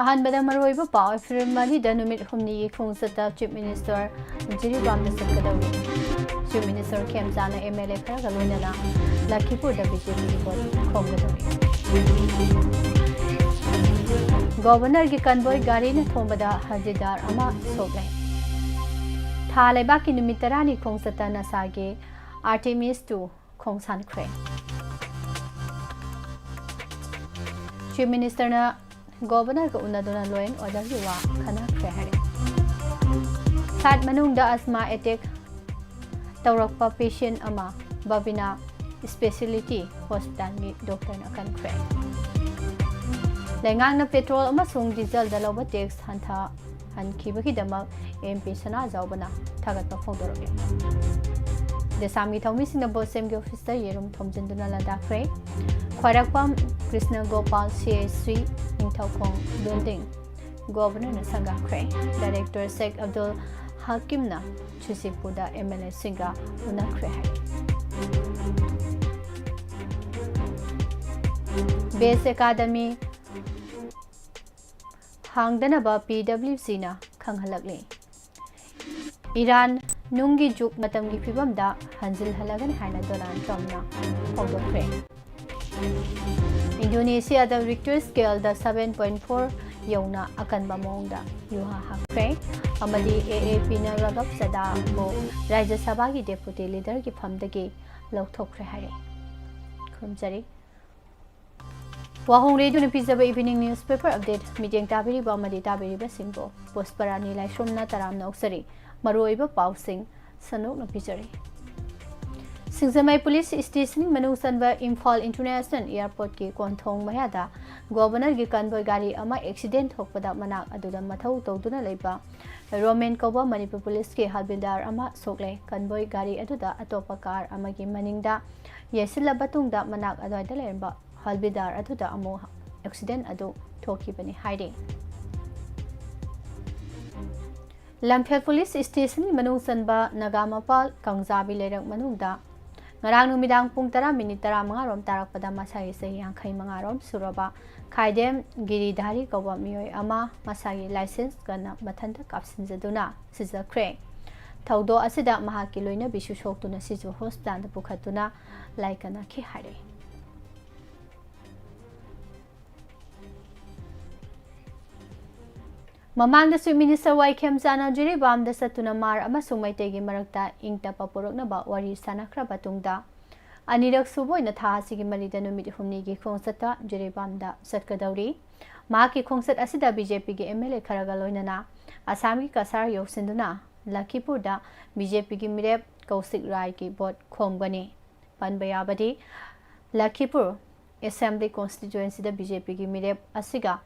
अहनबद मरोइब पाव फिल्म मरी नुमित हुमनी खोंसता चीफ मिनिस्टर जिरीबाम सकदौरी चीफ मिनिस्टर खेमचाना एमएलए खरगा लोइनना लखीपुर बीजेपी रिपोर्ट खोमगदौरी गवर्नर की कन्वॉय गाड़ी ने थोंबदा हर्जीदार अमा सोगले था लेबाकी नुमित तरानी खोंसता नसागे आर्टेमिस 2 खोंसानख्रे चीफ मिनिस्टर ने गवर्नर को उन्नदुना लॉइन ऑर्डर की वा खना खरे सात मनुंगदा अस्मा अटैक तौरक्पा पेशेंट अमा बबिना स्पेशलिटी हॉस्पिटल में डॉक्टर न कनख्रे लेंगांग न पेट्रोल अमसुंग डीजल द लौब टैक्स हंथा हनखिबगीदमक एमपी सना जावबना थागतपा फोंदोरगे देसामी थौमिसिंग बोसेम के ऑफिसर येरुम थोमजिंदुना लदाख्रे Khwarakpam Krishna Gopal CSC Ningthoukhong building governor न संगाख्रे डायरेक्टर शेख अब्दुल हकीम न चुसिपुदा MLA सिंगा उनख्रे है बेस एकेडमी हांगदनबा PWC न खंगहलगले ईरान नुंगी जुग मतम की फिबमदा हंजिल हलगन हाइना डोनाल्ड ट्रम्प न फोंदोख्रे इंडोनेशिया द रिक्टर स्केल द 7.4 यौना अकनबा मोंगदा युहा हक्रे अमदी AAP न रगब सदा बो राज्य सभा की डेप्यूटी लीडर की फमदगी लौथोख्रे हारे खुमजरी वाहोंग रेडियो ने पिजब इवनिंग न्यूज़पेपर अपडेट मीटिंग ताबिरिबा अमदी ताबिरिबा सिंबो पोस्परानी लाइश्रोमना तराम नौसरी मरोइबा पाउसिंग सनोक न पिजरी सिंगजमई पुलिस स्टेशन मनुसनबा इम्फाल इंटरनेशनल एयरपोर्ट की कोंथोंग मयादा गवर्नर की कन्वॉय गाड़ी अमा एक्सीडेंट थोकपदा मनाक अदुदा मथौ तौदुना लेबा रोमेन कौबा मणिपुर पुलिस के हलबिलदार अमा सोकले कन्वॉय गाड़ी अदुदा अतोपा कार अमागी मनिंगदा येसिलबा तुंगदा मनाक अदवाइदा लेरबा हलबिलदार अदुदा अमो एक्सीडेंट अदु थोकीबनी हाइरे लम्फेल पुलिस स्टेशन मनुसनबा नगामपाल कंजाबी लेरक मनुदा ngarang numidang pung 10 minit 15 rom tarakpada masagi sahi 65 rom suraba khaidem giridhari kawba miyoi ama masagi license kana mathanda kapsinjaduna sijakre thaudo asida mahaki loina bisu soktuna siju hospital da pukhatuna laikana khi hare Mamang da Chief Minister Waikem Chana Jiribam da satuna mar amasung maitegi marakta ingtapa purokna ba wari sanakra batungda anirak suboina tha asigi marida numit humni gi khongsata Jiribam da satkadauri ma ki khongsat asida BJP gi MLA kharaga loinana Assam gi kasar yoksinduna Lakipur da BJP gi mirep Kausik Rai ki bot khomgani panbayabadi Lakipur Assembly constituency da BJP gi mirep asiga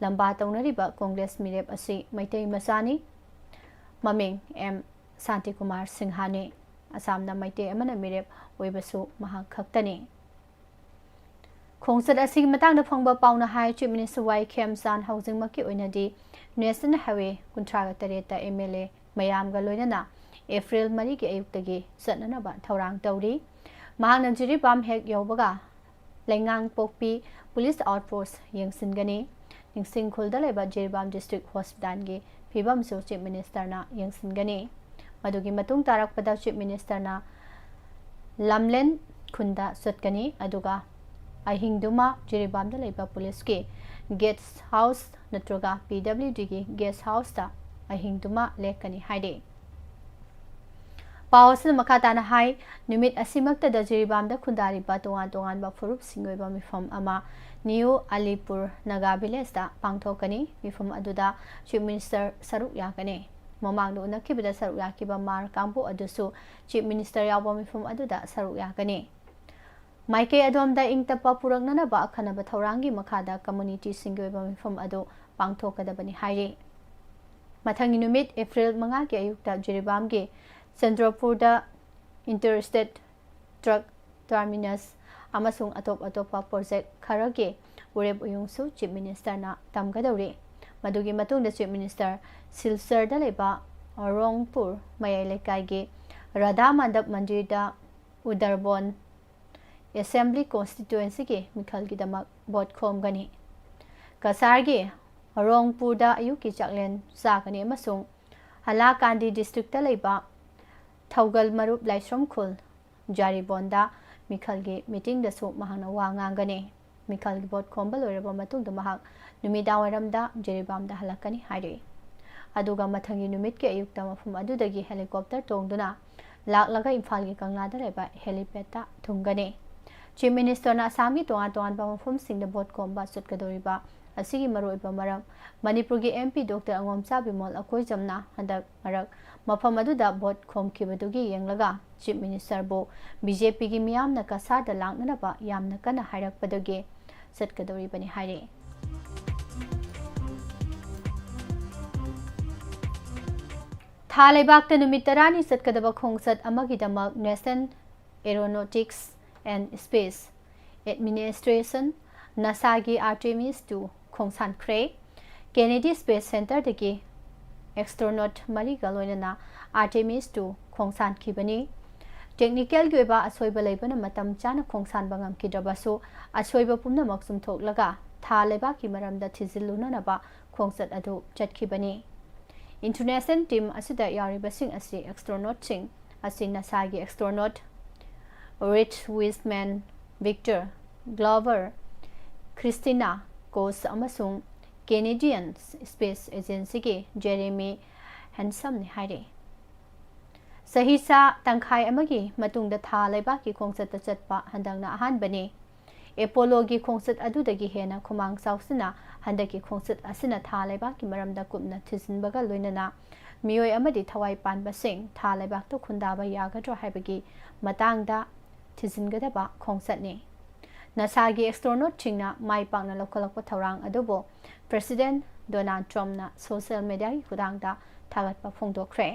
लंबा तौनरिबा कांग्रेस मिरेप असि Meitei Masani ममिंग M Shanti Kumar सिंहाने असमना Meitei अमना मिरेप ओइबसु महा खक्तनी खोंसद असि मतांग फंगबा पाउना हाई चीफ मिनिस्टर वाइखेम सान हाउसिंग मकी ओइनादी नेशनल हाईवे 38 MLA मयामगा लोइनना एप्रिल 3 की अयुक्तगी सननबा थौरांग तौरी महांग जिरिबाम हेक यौबगा लेंगांग पोकपी पुलिस आउटपोस्ट यंगसिनगनी निंगसिंग खुलदा लेबा जिरिबाम डिस्ट्रिक्ट हॉस्पिटल की फिबम सो चीफ मिनिस्टर ना यंगसिनगनी मदुगी मतुंग तारकपदा चीफ मिनिस्टर ना लमलेन खुंदा सटकनी अदुगा अहिंगदुमा जिरिबाम दा लेबा पुलिस के गेस्ट हाउस नत्रगा PWD की गेस्ट हाउस ता अहिंगदुमा लेकनी हाइडे पावसन मखाताना हाई नुमित असिमक्ता दा जिरिबाम दा खुंदारिबा तोंगान तोंगान बा फुरुप सिंगोइबा मिफम अमा न्यू अलीपुर नगा विलेज दा पांगथोकनी मिफम अदुदा चीफ मिनिस्टर सरुक याकने ममांग उनखिबदा सरुक याकिबा मार कांपो अदुसु चीफ मिनिस्टर याबो मिफम अदुदा सरुक याकने माइके अदोमदा इंगतपा पुरकनना बा खनबा थौरांगी मखादा कम्युनिटी सिंगोइबा मिफम अदु पांगथोकदबनी हाइरे मथंगी नुमित एप्रिल 5 के अयुक्ता जिरिबाम के चंद्रपुरदा इंटरस्टेट ट्रक टर्मिनस अमसुंग अतोप अतोपा प्रोजेक्ट खरगे उरेब उयुंगसु चीफ मिनिस्टर ना तमगदौरे मदुगी मतुंगदा चीफ मिनिस्टर सिलचर दा लेबा रोंगपुर मयाई लेकाई गे राधा मंडप मंदिर दा उदरबोन असेंबली कॉन्स्टिट्यूएंसी के मिखल की दमक बोट खोमगनी कसार गे ꯔꯣꯡꯄꯨꯔꯗ ꯑꯌꯨꯛꯀꯤ ꯆꯥꯛꯂꯦꯟ ꯆꯥꯒꯅꯤ ꯑꯃꯁꯨꯡ ꯍꯂꯥꯀꯥꯟꯗꯤ ꯗꯤꯁꯇ꯭ꯔꯤꯛꯇ ꯂꯩꯕ ꯊꯧꯒꯜ ꯃꯔꯨꯞ ꯂꯥꯏꯁ꯭ꯔꯝ ꯈꯨꯜ ꯖꯥꯔꯤꯕꯣꯟꯗ ꯃꯤꯈꯜꯒꯤ ꯃꯤꯇꯤꯡꯗꯁꯨ ꯃꯍꯥꯛꯅ ꯋꯥ ꯉꯥꯡꯒꯅꯤ꯫ ꯃꯤꯈꯜꯒꯤ ꯚꯣꯠ ꯈꯣꯝꯕ ꯂꯣꯏꯔꯕ ꯃꯇꯨꯡꯗ ꯃꯍꯥꯛ ꯅꯨꯃꯤꯗꯥꯡꯋꯥꯏꯔꯝꯗ ꯖꯤꯔꯤꯕꯥꯝꯗ ꯍꯜꯂꯛꯀꯅꯤ ꯍꯥꯏꯔꯤ꯫ ꯑꯗꯨꯒ ꯃꯊꯪꯒꯤ ꯅꯨꯃꯤꯠꯀꯤ ꯑꯌꯨꯛꯇ ꯃꯐꯝ ꯑꯗꯨꯗꯒꯤ ꯍꯦꯂꯤꯀꯣꯞꯇꯔ ꯇꯣꯡꯗꯨꯅ ꯂꯥꯛꯂꯒ ꯏꯝꯐꯥꯜꯒꯤ ꯀꯪꯂꯥꯗ ꯂꯩꯕ ꯍꯦꯂꯤꯄꯦꯗꯇ ꯊꯨꯡꯒꯅꯤ꯫ ꯆꯤꯐ ꯃꯤꯅꯤꯁꯇꯔꯅ ꯑꯁꯥꯝꯒꯤ ꯇꯣꯉꯥꯟ ꯇꯣꯉꯥꯟꯕ ꯃꯐꯝꯁꯤꯡꯗ ꯚꯣꯠ ꯈꯣꯝꯕ ꯆꯠꯀꯗꯧꯔꯤꯕ ꯑꯁꯤꯒꯤ ꯃꯔꯨꯑꯣꯏꯕ ꯃꯔꯝ ꯃꯅꯤꯄꯨꯔꯒꯤ MP ꯗꯣꯛꯇꯔ ꯑꯉꯣꯝꯆꯥ ꯕꯤꯃꯣꯜ ꯑꯀꯣꯏꯖꯝꯅ ꯍꯟꯗꯛ ꯃꯔꯛ ꯃꯐꯝ ꯑꯗꯨꯗ ꯚꯣꯠ ꯈꯣꯝꯈꯤꯕꯗꯨꯒꯤ ꯌꯦꯡꯂꯒ ꯆꯤꯐ ꯃꯤꯅꯤꯁꯇꯔꯕꯨ BJPꯒꯤ ꯃꯤꯌꯥꯝꯅ ꯀꯁꯥꯔꯗ ꯂꯥꯛꯅꯅꯕ ꯌꯥꯝꯅ ꯀꯟꯅ ꯍꯥꯏꯔꯛꯄꯗꯒꯤ ꯆꯠꯀꯗꯧꯔꯤꯕꯅꯤ ꯍꯥꯏꯔꯤ꯫ ꯊꯥ ꯂꯩꯕꯥꯛꯇ ꯅꯨꯃꯤꯠ 10ꯅꯤ ꯆꯠꯀꯗꯕ ꯈꯣꯡꯆꯠ ꯑꯃꯒꯤꯗꯃꯛ national aeronautics and space administration ꯅꯥꯁꯥꯒꯤ ꯑꯥꯔꯇꯦꯃꯤꯁ 2 ꯈꯣꯡꯁꯥꯟꯈ꯭ꯔꯦ꯫ ꯀꯦꯅꯦꯗꯤ ꯁ꯭ꯄꯦꯁ ꯁꯦꯟꯇꯔꯗꯒꯤ ꯑꯦꯛꯁꯇ꯭ꯔꯣꯅꯣꯠ 4ꯒ ꯂꯣꯏꯅꯅ ꯑꯥꯔꯇꯦꯃꯤꯁ 2 ꯈꯣꯡꯁꯥꯟꯈꯤꯕꯅꯤ꯫ ꯇꯦꯛꯅꯤꯀꯦꯜꯒꯤ ꯑꯣꯏꯕ ꯑꯁꯣꯏꯕ ꯂꯩꯕꯅ ꯃꯇꯝ ꯆꯥꯅ ꯈꯣꯡꯁꯥꯟꯕ ꯉꯝꯈꯤꯗ꯭ꯔꯕꯁꯨ ꯑꯁꯣꯏꯕ ꯄꯨꯝꯅꯃꯛ ꯆꯨꯝꯊꯣꯛꯂꯒ ꯊꯥ ꯂꯩꯕꯥꯛꯀꯤ ꯃꯔꯝꯗ ꯊꯤꯖꯤꯜꯂꯨꯅꯅꯕ ꯈꯣꯡꯆꯠ ꯑꯗꯨ ꯆꯠꯈꯤꯕꯅꯤ꯫ ꯏꯟꯇꯔꯅꯦꯁꯅꯦꯜ ꯇꯤꯝ ꯑꯁꯤꯗ ꯌꯥꯎꯔꯤꯕꯁꯤꯡ ꯑꯁꯤ ꯑꯦꯛꯁꯇ꯭ꯔꯣꯅꯣꯠꯁꯤꯡ ꯑꯁꯤ ꯅꯥꯁꯥꯒꯤ ꯑꯦꯛꯁꯇ꯭ꯔꯣꯅꯣꯠ ꯔꯤꯆ ꯋꯤꯁꯃꯦꯟ ꯚꯤꯛꯇꯔ ꯒ꯭ꯂꯣꯕꯔ ꯈ꯭ꯔꯤꯁꯇꯤꯅꯥ ꯀꯣꯁ ꯑꯃꯁꯨꯡ ꯀꯦꯅꯦꯗꯤꯌꯟ ꯁ꯭ꯄꯦꯁ ꯑꯦꯖꯦꯟꯁꯤꯒꯤ ꯖꯦꯔꯦꯃꯤ ꯍꯦꯟꯁꯝꯅꯤ ꯍꯥꯏꯔꯤ꯫ ꯆꯍꯤꯆꯥ ꯇꯪꯈꯥꯏ ꯑꯃꯒꯤ ꯃꯇꯨꯡꯗ ꯊꯥ ꯂꯩꯕꯥꯛꯀꯤ ꯈꯣꯡꯆꯠꯇ ꯆꯠꯄ ꯍꯟꯗꯛꯅ ꯑꯍꯥꯟꯕꯅꯤ꯫ ꯑꯦꯄꯣꯂꯣꯒꯤ ꯈꯣꯡꯆꯠ ꯑꯗꯨꯗꯒꯤ ꯍꯦꯟꯅ ꯈꯨꯃꯥꯡ ꯆꯥꯎꯁꯤꯟꯅ ꯍꯟꯗꯛꯀꯤ ꯈꯣꯡꯆꯠ ꯑꯁꯤꯅ ꯊꯥ ꯂꯩꯕꯥꯛꯀꯤ ꯃꯔꯝꯗ ꯀꯨꯞꯅ ꯊꯤꯖꯤꯟꯕꯒ ꯂꯣꯏꯅꯅ ꯃꯤꯑꯣꯏ ꯑꯃꯗꯤ ꯊꯋꯥꯏ ꯄꯥꯟꯕꯁꯤꯡ ꯊꯥ ꯂꯩꯕꯥꯛꯇ ꯈꯨꯟꯗꯥꯕ ꯌꯥꯒꯗ꯭ꯔꯥ ꯍꯥꯏꯕꯒꯤ ꯃꯇꯥꯡꯗ ꯊꯤꯖꯤꯟꯒꯗꯕ ꯈꯣꯡꯆꯠꯅꯤ꯫ ꯅꯥꯁꯥꯒꯤ ꯑꯦꯛꯁꯇ꯭ꯔꯣꯅꯣꯠꯁꯤꯡꯅ ꯃꯥꯏ ꯄꯥꯛꯅ ꯂꯧꯈꯠꯂꯛꯄ ꯊꯧꯔꯥꯡ ꯑꯗꯨꯕꯨ ꯄ꯭ꯔꯦꯁꯤꯗꯦꯟꯠ ꯗꯣꯅꯥꯜꯗ ꯇ꯭ꯔꯝꯞꯅ ꯁꯣꯁꯤꯌꯦꯜ ꯃꯤꯗꯤꯌꯥꯒꯤ ꯈꯨꯠꯊꯥꯡꯗ ꯊꯥꯒꯠꯄ ꯐꯣꯡꯗꯣꯛꯈ꯭ꯔꯦ꯫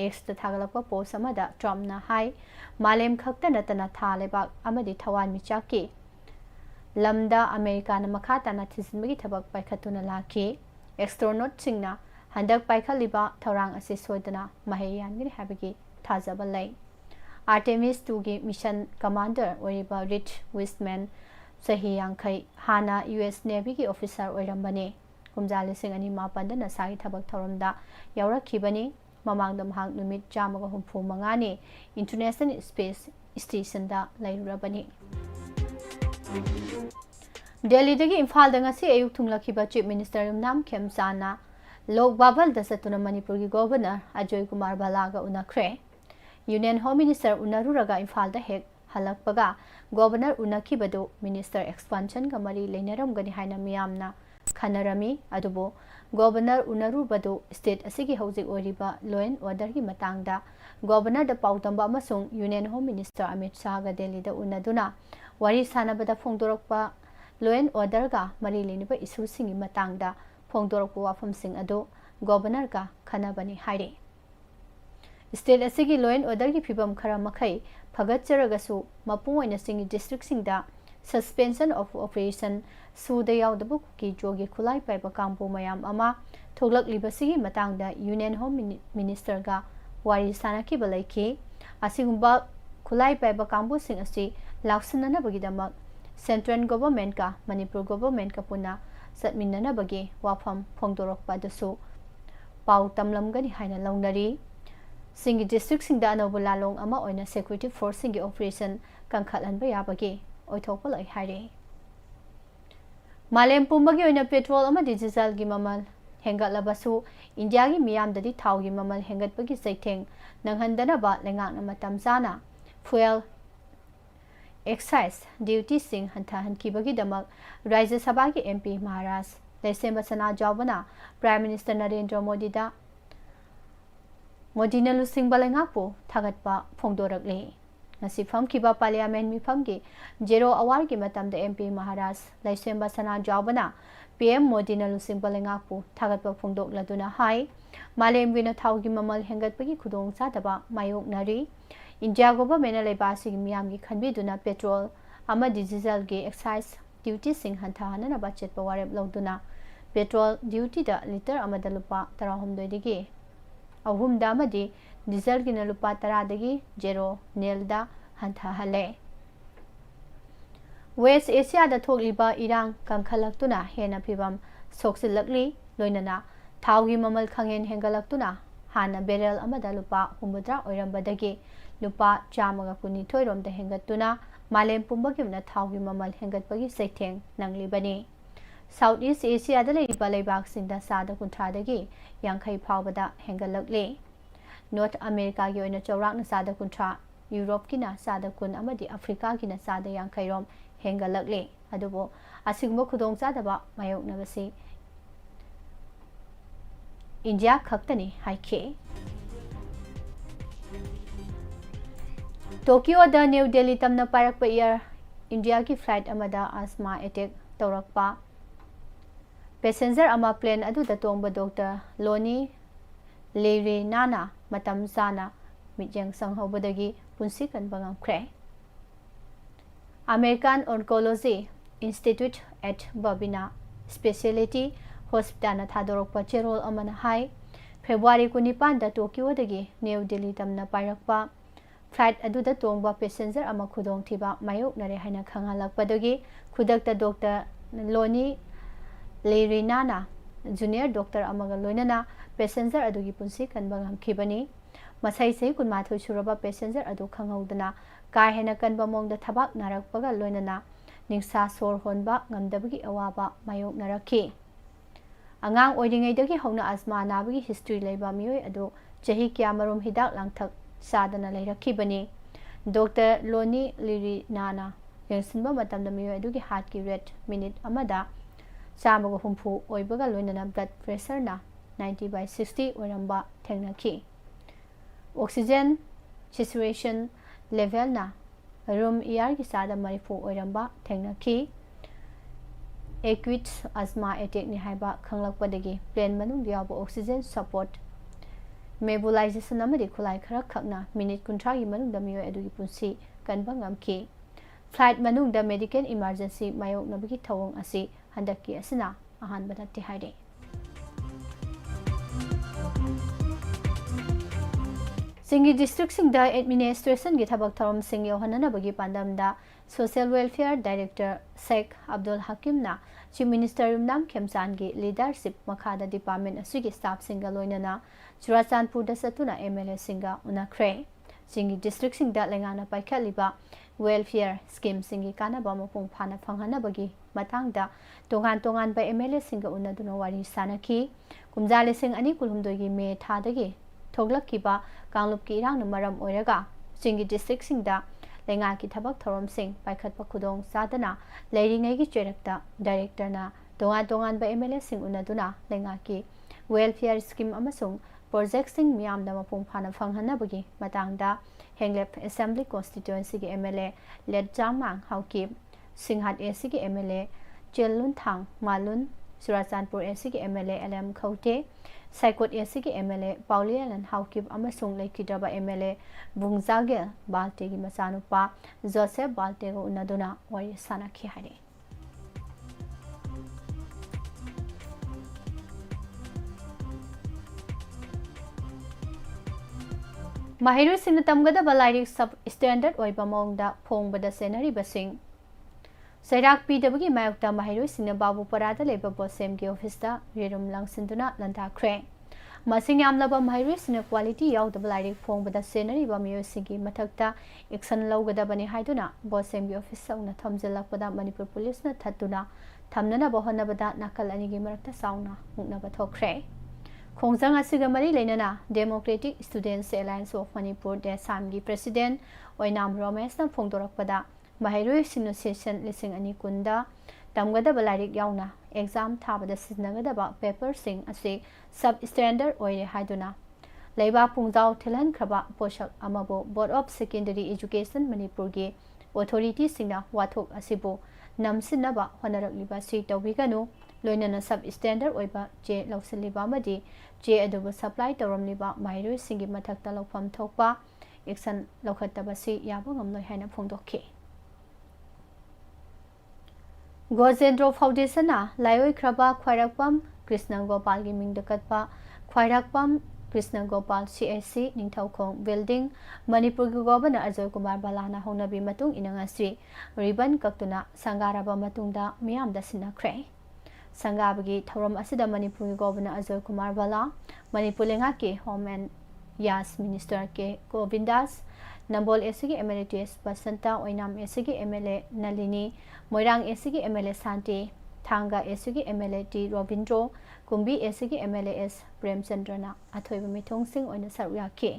ꯑꯦꯛꯁꯇ ꯊꯥꯒꯠꯂꯛꯄ ꯄꯣꯁꯠ ꯑꯃꯗ ꯇ꯭ꯔꯝꯞꯅ ꯍꯥꯏ ꯃꯥꯂꯦꯝ ꯈꯛꯇ ꯅꯠꯇꯅ ꯊꯥ ꯂꯩꯕꯥꯛ ꯑꯃꯗꯤ ꯊꯋꯥꯟꯃꯤꯆꯥꯛꯀꯤ ꯂꯝꯗ ꯑꯃꯦꯔꯤꯀꯥꯅ ꯃꯈꯥ ꯇꯥꯅ ꯊꯤꯖꯤꯟꯕꯒꯤ ꯊꯕꯛ ꯄꯥꯏꯈꯠꯇꯨꯅ ꯂꯥꯛꯈꯤ꯫ ꯑꯦꯛꯁꯇ꯭ꯔꯣꯅꯣꯠꯁꯤꯡꯅ ꯍꯟꯗꯛ ꯄꯥꯏꯈꯠꯂꯤꯕ ꯊꯧꯔꯥꯡ ꯑꯁꯤ ꯁꯣꯏꯗꯅ ꯃꯍꯩ ꯌꯥꯟꯒꯅꯤ ꯍꯥꯏꯕꯒꯤ ꯊꯥꯖꯕ ꯂꯩ꯫ ꯑꯥꯔꯇꯦꯃꯤꯁ 2ꯒꯤ ꯃꯤꯁꯟ ꯀꯃꯥꯟꯗꯔ ꯑꯣꯏꯔꯤꯕ ꯔꯤꯆ ꯋꯤꯁꯃꯦꯟ ꯆꯍꯤ 50 ꯍꯥꯟꯅ US ꯅꯦꯚꯤꯒꯤ ꯑꯣꯐꯤꯁꯥꯔ ꯑꯣꯏꯔꯝꯕꯅꯤ꯫ ꯀꯨꯝꯖꯥ 2004ꯗ ꯅꯥꯁꯥꯒꯤ ꯊꯕꯛ ꯊꯧꯔꯝꯗ ꯌꯥꯎꯔꯛꯈꯤꯕꯅꯤ꯫ ꯃꯃꯥꯡꯗ ꯃꯍꯥꯛ ꯅꯨꯃꯤꯠ 165ꯅꯤ ꯏꯟꯇꯔꯅꯦꯁꯅꯦꯜ ꯁ꯭ꯄꯦꯁ ꯁ꯭ꯇꯦꯁꯟꯗ ꯂꯩꯔꯨꯔꯕꯅꯤ꯫ ꯗꯦꯜꯂꯤꯗꯒꯤ ꯏꯝꯐꯥꯜꯗ ꯉꯁꯤ ꯑꯌꯨꯛ ꯊꯨꯡꯂꯈꯤꯕ ꯆꯤꯐ ꯃꯤꯅꯤꯁꯇꯔ ꯌꯨꯝꯅꯥꯝ ꯈꯦꯝꯆꯥꯟꯅ ꯂꯣꯛ ꯕꯥꯚꯜꯗ ꯆꯠꯇꯨꯅ ꯃꯅꯤꯄꯨꯔꯒꯤ ꯒꯚꯔꯅꯔ ꯑꯖꯣꯏ ꯀꯨꯃꯥꯔ ꯚꯜꯂꯥꯒ ꯎꯅꯈ꯭ꯔꯦ꯫ ꯌꯨꯅꯤꯌꯟ ꯍꯣꯝ ꯃꯤꯅꯤꯁꯇꯔ ꯎꯅꯔꯨꯔꯒ ꯏꯝꯐꯥꯜꯗ ꯍꯦꯛ ꯍꯜꯂꯛꯄꯒ ꯒꯚꯔꯅꯔ ꯎꯅꯈꯤꯕꯗꯨ ꯃꯤꯅꯤꯁꯇꯔ ꯑꯦꯛꯁꯄꯥꯟꯁꯟꯒ ꯃꯔꯤ ꯂꯩꯅꯔꯝꯒꯅꯤ ꯍꯥꯏꯅ ꯃꯤꯌꯥꯝꯅ ꯈꯟꯅꯔꯝꯃꯤ꯫ ꯑꯗꯨꯕꯨ ꯒꯚꯔꯅꯔ ꯎꯅꯔꯨꯕꯗꯨ ꯁ꯭ꯇꯦꯠ ꯑꯁꯤꯒꯤ ꯍꯧꯖꯤꯛ ꯑꯣꯏꯔꯤꯕ ꯂꯣ ꯑꯦꯟ ꯑꯣꯔꯗꯔꯒꯤ ꯃꯇꯥꯡꯗ ꯒꯚꯔꯅꯔꯗ ꯄꯥꯎꯗꯝꯕ ꯑꯃꯁꯨꯡ ꯌꯨꯅꯤꯌꯟ ꯍꯣꯝ ꯃꯤꯅꯤꯁꯇꯔ ꯑꯃꯤꯠ ꯁꯥꯍꯒ ꯗꯦꯜꯂꯤꯗ ꯎꯅꯗꯨꯅ ꯋꯥꯔꯤ ꯁꯥꯅꯕꯗ ꯐꯣꯡꯗꯣꯔꯛꯄ ꯂꯣ ꯑꯦꯟ ꯑꯣꯔꯗꯔꯒ ꯃꯔꯤ ꯂꯩꯅꯕ ꯏꯁꯨꯁꯤꯡꯒꯤ ꯃꯇꯥꯡꯗ ꯐꯣꯡꯗꯣꯔꯛꯄ ꯋꯥꯐꯝꯁꯤꯡ ꯑꯗꯨ ꯒꯚꯔꯅꯔꯒ ꯈꯟꯅꯕꯅꯤ ꯍꯥꯏꯔꯤ꯫ ꯁ꯭ꯇꯦꯠ ꯑꯁꯤꯒꯤ ꯂꯣ ꯑꯦꯟ ꯑꯣꯔꯗꯔꯒꯤ ꯐꯤꯚꯝ ꯈꯔ ꯃꯈꯩ ꯐꯒꯠꯆꯔꯒꯁꯨ ꯃꯄꯨꯡ ꯑꯣꯏꯅ ꯆꯤꯡꯒꯤ ꯗꯤꯁꯇ꯭ꯔꯤꯛꯁꯤꯡꯗ ꯁꯁꯄꯦꯟꯁꯟ ꯑꯣꯐ ꯑꯣꯄꯔꯦꯁꯟ ꯁꯨꯗ ꯌꯥꯎꯗꯕ ꯀꯨꯀꯤ ꯖꯣꯒꯤ ꯈꯨꯠꯂꯥꯏ ꯄꯥꯏꯕ ꯀꯥꯡꯕꯨ ꯃꯌꯥꯝ ꯑꯃ ꯊꯣꯛꯂꯛꯂꯤꯕꯁꯤꯒꯤ ꯃꯇꯥꯡꯗ ꯌꯨꯅꯤꯌꯟ ꯍꯣꯝ ꯃꯤꯅꯤꯁꯇꯔꯒ ꯋꯥꯔꯤ ꯁꯥꯅꯈꯤꯕ ꯂꯩꯈꯤ꯫ ꯑꯁꯤꯒꯨꯝꯕ ꯈꯨꯠꯂꯥꯏ ꯄꯥꯏꯕ ꯀꯥꯡꯕꯨꯁꯤꯡ ꯑꯁꯤ ꯂꯥꯛꯁꯤꯟꯅꯅꯕꯒꯤꯗꯃꯛ ꯁꯦꯟꯇ꯭ꯔꯦꯜ ꯒꯚꯔꯟꯃꯦꯟꯠꯀ ꯃꯅꯤꯄꯨꯔ ꯒꯚꯔꯟꯃꯦꯟꯠꯀ ꯄꯨꯟꯅ ꯆꯠꯃꯤꯟꯅꯅꯕꯒꯤ ꯋꯥꯐꯝ ꯐꯣꯡꯗꯣꯔꯛꯄ ꯑꯗꯨꯁꯨ ꯄꯥꯎ ꯇꯝꯂꯝꯒꯅꯤ ꯍꯥꯏꯅ ꯂꯧꯅꯔꯤ꯫ ꯆꯤꯡꯒꯤ ꯗꯤꯁꯇ꯭ꯔꯤꯛꯁꯤꯡꯗ ꯑꯅꯧꯕ ꯂꯥꯂꯣꯡ ꯑꯃ ꯑꯣꯏꯅ ꯁꯦꯀ꯭ꯌꯨꯔꯤꯇꯤ ꯐꯣꯔꯁꯁꯤꯡꯒꯤ ꯑꯣꯄꯔꯦꯁꯟ ꯀꯟꯈꯠꯍꯟꯕ ꯌꯥꯕꯒꯤ ꯑꯣꯏꯊꯣꯛꯄ ꯂꯩ ꯍꯥꯏꯔꯤ꯫ ꯃꯥꯂꯦꯝ ꯄꯨꯝꯕꯒꯤ ꯑꯣꯏꯅ ꯄꯦꯇ꯭ꯔꯣꯜ ꯑꯃꯗꯤ ꯗꯤꯖꯜꯒꯤ ꯃꯃꯜ ꯍꯦꯟꯒꯠꯂꯕꯁꯨ ꯏꯟꯗꯤꯌꯥꯒꯤ ꯃꯤꯌꯥꯝꯗꯗꯤ ꯊꯥꯎꯒꯤ ꯃꯃꯜ ꯍꯦꯟꯒꯠꯄꯒꯤ ꯆꯩꯊꯦꯡ ꯅꯪꯍꯟꯗꯅꯕ ꯂꯩꯉꯥꯛꯅ ꯃꯇꯝ ꯆꯥꯅ ꯐꯨꯑꯦꯜ ꯑꯦꯛꯁꯥꯏꯖ ꯗ꯭ꯌꯨꯇꯤꯁꯤꯡ ꯍꯟꯊꯍꯟꯈꯤꯕꯒꯤꯗꯃꯛ ꯔꯥꯖ꯭ꯌ ꯁꯚꯥꯒꯤ MP ꯃꯍꯥꯔꯥꯖ ꯂꯩꯁꯦꯝꯕ ꯁꯅꯥꯖꯥꯎꯕꯅ ꯄ꯭ꯔꯥꯏꯝ ꯃꯤꯅꯤꯁꯇꯔ ꯅꯔꯦꯟꯗ꯭ꯔ ꯃꯣꯗꯤꯅ ꯂꯨꯆꯤꯡꯕ ꯂꯩꯉꯥꯛꯄꯨ ꯊꯥꯒꯠꯄ ꯐꯣꯡꯗꯣꯔꯛꯂꯤ꯫ ꯉꯁꯤ ꯐꯝꯈꯤꯕ ꯄꯥꯔꯂꯤꯌꯥꯃꯦꯟꯠ ꯃꯤꯐꯝꯒꯤ ꯖꯦꯔꯣ ꯑꯋꯥꯔꯒꯤ ꯃꯇꯝꯗ MP ꯃꯍꯥꯔꯥꯖ ꯂꯩꯁꯦꯝꯕ ꯁꯅꯥꯖꯥꯎꯕꯅ PM ꯃꯣꯗꯤꯅ ꯂꯨꯆꯤꯡꯕ ꯂꯩꯉꯥꯛꯄꯨ ꯊꯥꯒꯠꯄ ꯐꯣꯡꯗꯣꯛꯂꯗꯨꯅ ꯍꯥꯏ ꯃꯥꯂꯦꯝꯒꯤ ꯑꯣꯏꯅ ꯊꯥꯎꯒꯤ ꯃꯃꯜ ꯍꯦꯟꯒꯠꯄꯒꯤ ꯈꯨꯗꯣꯡꯆꯥꯗꯕ ꯃꯥꯌꯣꯛꯅꯔꯤ꯫ ꯏꯟꯗꯤꯌꯥ ꯒꯚꯔꯟꯃꯦꯟꯠꯅ ꯂꯩꯕꯥꯛ ꯑꯁꯤꯒꯤ ꯃꯤꯌꯥꯝꯒꯤ ꯈꯟꯕꯤꯗꯨꯅ ꯄꯦꯇ꯭ꯔꯣꯜ ꯑꯃꯗꯤ ꯗꯤꯖꯜꯒꯤ ꯑꯦꯛꯁꯥꯏꯖ ꯗ꯭ꯌꯨꯇꯤꯁꯤꯡ ꯍꯟꯊꯍꯟꯅꯕ ꯆꯦꯠꯄ ꯋꯥꯔꯦꯞ ꯂꯧꯗꯨꯅ ꯄꯦꯇ꯭ꯔꯣꯜ ꯗ꯭ꯌꯨꯇꯤꯗ ꯂꯤꯇꯔ ꯑꯃꯗ ꯂꯨꯄꯥ 18ꯗꯒꯤ 3 ꯑꯃꯗꯤ ꯗꯤꯖꯜꯒꯤꯅ ꯂꯨꯄꯥ 10ꯗꯒꯤ 0 ꯅꯦꯜꯗ ꯍꯟꯊꯍꯜꯂꯦ꯫ ꯋꯦꯁ ꯑꯦꯁꯤꯌꯥꯗ ꯊꯣꯛꯂꯤꯕ ꯏꯔꯥꯡ ꯀꯟꯈꯠꯂꯛꯇꯨꯅ ꯍꯦꯟꯅ ꯐꯤꯚꯝ सोक्सिलक्ली लोइनना थाउगी ममल खंगेन हेंगलक्तुना हाना बेरल अमदा लुपा 60 ओइरंबदगी लुपा 112 रोमदा हेंगतुना मालेम पुंबगिमना थाउगी ममल हेंगतपगी सैथेंग नंगलिबनी साउथ ईस्ट एशिया दा लेरिबा लेबाकसिंदा सादा कुंथ्रादगी यांखै फावबदा हेंगलक्ले नॉर्थ अमेरिका की ओइना चौराकना सादा कुंथ्रा यूरोप की ना सादा कुन अमदी अफ्रीका की ना सादा यांखै रोम हेंगलक्ले अदुबो असिगुंबा खुदोंचादबा मायोकनबसी इंडिया खक्तनी हाइखे टोक्यो द न्यू दिल्ली तमना पारकपा एयर इंडिया की फ्लाइट अमदा आसमा अटैक तौरकपा पैसेंजर अमा प्लेन अदुदा तोंबा डॉक्टर लोनी लेरीनाना मतम साना मिजेंग संगहौबदगी पुंसी कनबा ngamkhre American oncology institute at Babina speciality hospital थादोरकपा चेरोल अमना हाई फेब्रुआरी 19 दा टोक्यो दगी न्यू दिल्ली तमना पायरकपा फ्लाइट अदुदा तोंबा पैसेंजर अमा खुदोंग थिबा मायोकनरे हाइना खंगालकपदगी खुदकता डॉक्टर लोनी लेरीनाना जूनियर डॉक्टर अमगा लोइनना पैसेंजर अदुगी पुंसी कनबा ngamkhibani masai sei kunmathoi suraba passenger अदु खंगौदना का हेना कनबा मोंगदा थबाक नारकपगा लोइनना निंसा सोर होनबा ngamdabagi awaba mayok naraki angang oidingaiदगी हौना आसमा नाबगी हिस्ट्री लेबा मियोय अदु चही क्या मरुम हिदाक लांगथक सादना लेरखिबनी डॉक्टर लोनी लिरी नाना यंसिनबा मतमदा मियोय अदुगी हार्ट की रेट मिनिट अमदा चामग हुंफु ओइबगा लोइनना ब्लड प्रेशर ना 90/60 ओइरंबा थेंगनाखी ऑक्सीजन सैचुरेशन लेवल ना रूम एयर की सादा मरिफु ओइरंबा थेंगनाखी एक्यूट अस्थमा अटैक नि हाइबा खंगलकपदगी प्लेन मनुंग याबो ऑक्सीजन सपोर्ट मेबुलाइजेशन अमदि खुलाई खरा खकना मिनिट 30 की मनुंग दमियो अदुगी पुंसी कनबा ngamki फ्लाइट मनुंग द मेडिकल इमरजेंसी मायोक नबगी थवंग असी हंदकी असना अहान बनते हाइडे सिंगी डिस्ट्रिक्ट सिंग द एडमिनिस्ट्रेशन की थबक थरम सिंग योहननबगी पांदमदा social welfare director Sheikh Abdul Hakim ना चीफ मिनिस्टर नाम खेमचान की लीडरशिप मखादा डिपार्टमेंट असुगी स्टाफ सिंग लोइनना चुराचांदपुर द सतुना एमएलए सिंग उनाख्रे सिंगी डिस्ट्रिक्ट सिंग द लेंगाना पाइखलिबा वेलफेयर स्कीम सिंगी कानाबा मपुंग फाना फंगहनबगी मतंगदा तोगान तोगान बा एमएलए सिंग उन्नदुना वारी सानकी कुमजाले सिंग अनि कुलुमदोगी मे थादगी थोगलकिबा कांगलुप की इरांग मरम ओइरगा सिंगी डिस्ट्रिक्ट सिंग दा लेंगा की थबक थरम सिंग पाइखतपा खुदोंग सादना लेरिंगै की चेरकता डायरेक्टर ना तोगान तोगान बा एमएलए सिंग उन्नदुना लेंगा की वेलफेयर स्कीम अमसुंग प्रोजेक्ट सिंग मियामदा मपुंग फाना फंगहनबगी मतंगदा हेंगलेप असेंबली कॉन्स्टिट्यूएंसी के एमएलए लेट जामांग हाउकी सिंघाट एसी के एमएलए चेलुन थांग मालुन चुराचांदपुर एसी के एमएलए एलएम खौटे साइकोट एसी के एमएलए पाउलियन हाउकी अमसुंग लेकिद्रबा एमएलए बुंगजागे बाल्टे की मचानुपा जोसेफ बाल्टे को उन्नदुना वारी सानाखी हारे माहिरु सिंह तमगदबा लाइरिक सब स्टैंडर्ड ओइबा मोंगदा फोंगबदा सेनरीबसिंग सैराक पीदबगी मायोक्ता माहिरु सिंह बाबू परादा लेबा बोसेम की ऑफिसदा रेरुम लांगसिंदुना लंदाख्रे मसिंग यामलबा माहिरु सिंह क्वालिटी याउदबा लाइरिक फोंगबदा सेनरीबा मियोसिंगी मथक्ता एक्शन लौगदबनी हाइदुना बोसेम की ऑफिस सौना थमजलकपदा मणिपुर पुलिस न थत्तुना थमनना बहनबदा नाकल अनिगी मरक्ता साउना मुक्नबा थोख्रे खोंजंग असिगा मरी लेनना democratic students alliance of Manipur Desam की प्रेसिडेंट ओइनाम रमेश न फोंदोरकपदा माहिरु सिंह सेशन लिसिंग अनि कुंदा तमगदबा लाइरिक याउना एग्जाम थाबदा सिजनगदबा पेपर सिंग असे सब स्टैंडर्ड ओइरे हाइदुना लेबा पुंजाव थिलन खबा पोषक अमबो board of secondary education Manipur के ऑथोरिटी सिंगना वाथोक असिबो नमसिनबा होनरकलिबा सि तौबिगनु लोइनना सब स्टैंडर्ड ओइबा जे लौसलिबा मदि जे अदुबो सप्लाई तौरमलिबा माहिरु सिंगी मथक्ता लौफम थोकपा एक्शन लौखत्तबसि याबो ngamloi haina phongdokhi Gojendro foundation लाइओई ख्रबा ख्वाइरकपम कृष्ण गोपाल की मिंग दकतपा ख्वाइरकपम कृष्ण गोपाल CSC निंगथौखोंग बिल्डिंग मणिपुर की गवर्नर अजय कुमार बालाना होनबी मतुंग इनंगासी रिबन कक्तुना संगाराबा मतुंगदा मियामदा सिनाख्रे संगाबगी थौरम असिदा मणिपुर गवर्नर अजय कुमार बाला, मणिपुर लेंगा के होम एंड यास मिनिस्टर के गोविंदास, नंबोल एसगी एमएलए टीएस बसंता, ओइनाम एसगी एमएलए नलिनी, मोइरांग एसगी एमएलए शांति, थांगा एसगी एमएलए टी रविंद्रो, कुंभी एसगी एमएलए एस प्रेमचंद्रना अथोइब मिथोंसिंग ओइना सरुक याखि।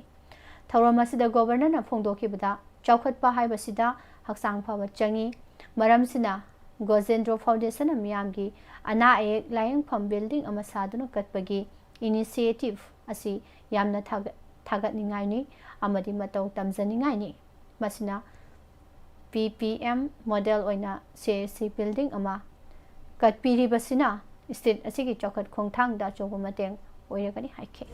थौरम असिदा गवर्नरना फोंदोखिबदा चौखटपा हाइबसिदा हक्सांग फाबा चंगी, मरमसिना गोजेंद्रो फाउंडेशन मियामगी अना अयेक लायंगफम बिल्डिंग अमा सादुना कटपगी इनिशिएटिव असी यामना थागतनिंगाइनी अमदी मतौ तमजनिंगाइनी। मसिना PPM मॉडल ओइना CAC बिल्डिंग अमा कटपीरिबसिना स्टेट असिगी चौखट खोंथांगदा चोबो मतेंग ओइरगनी हाइखे।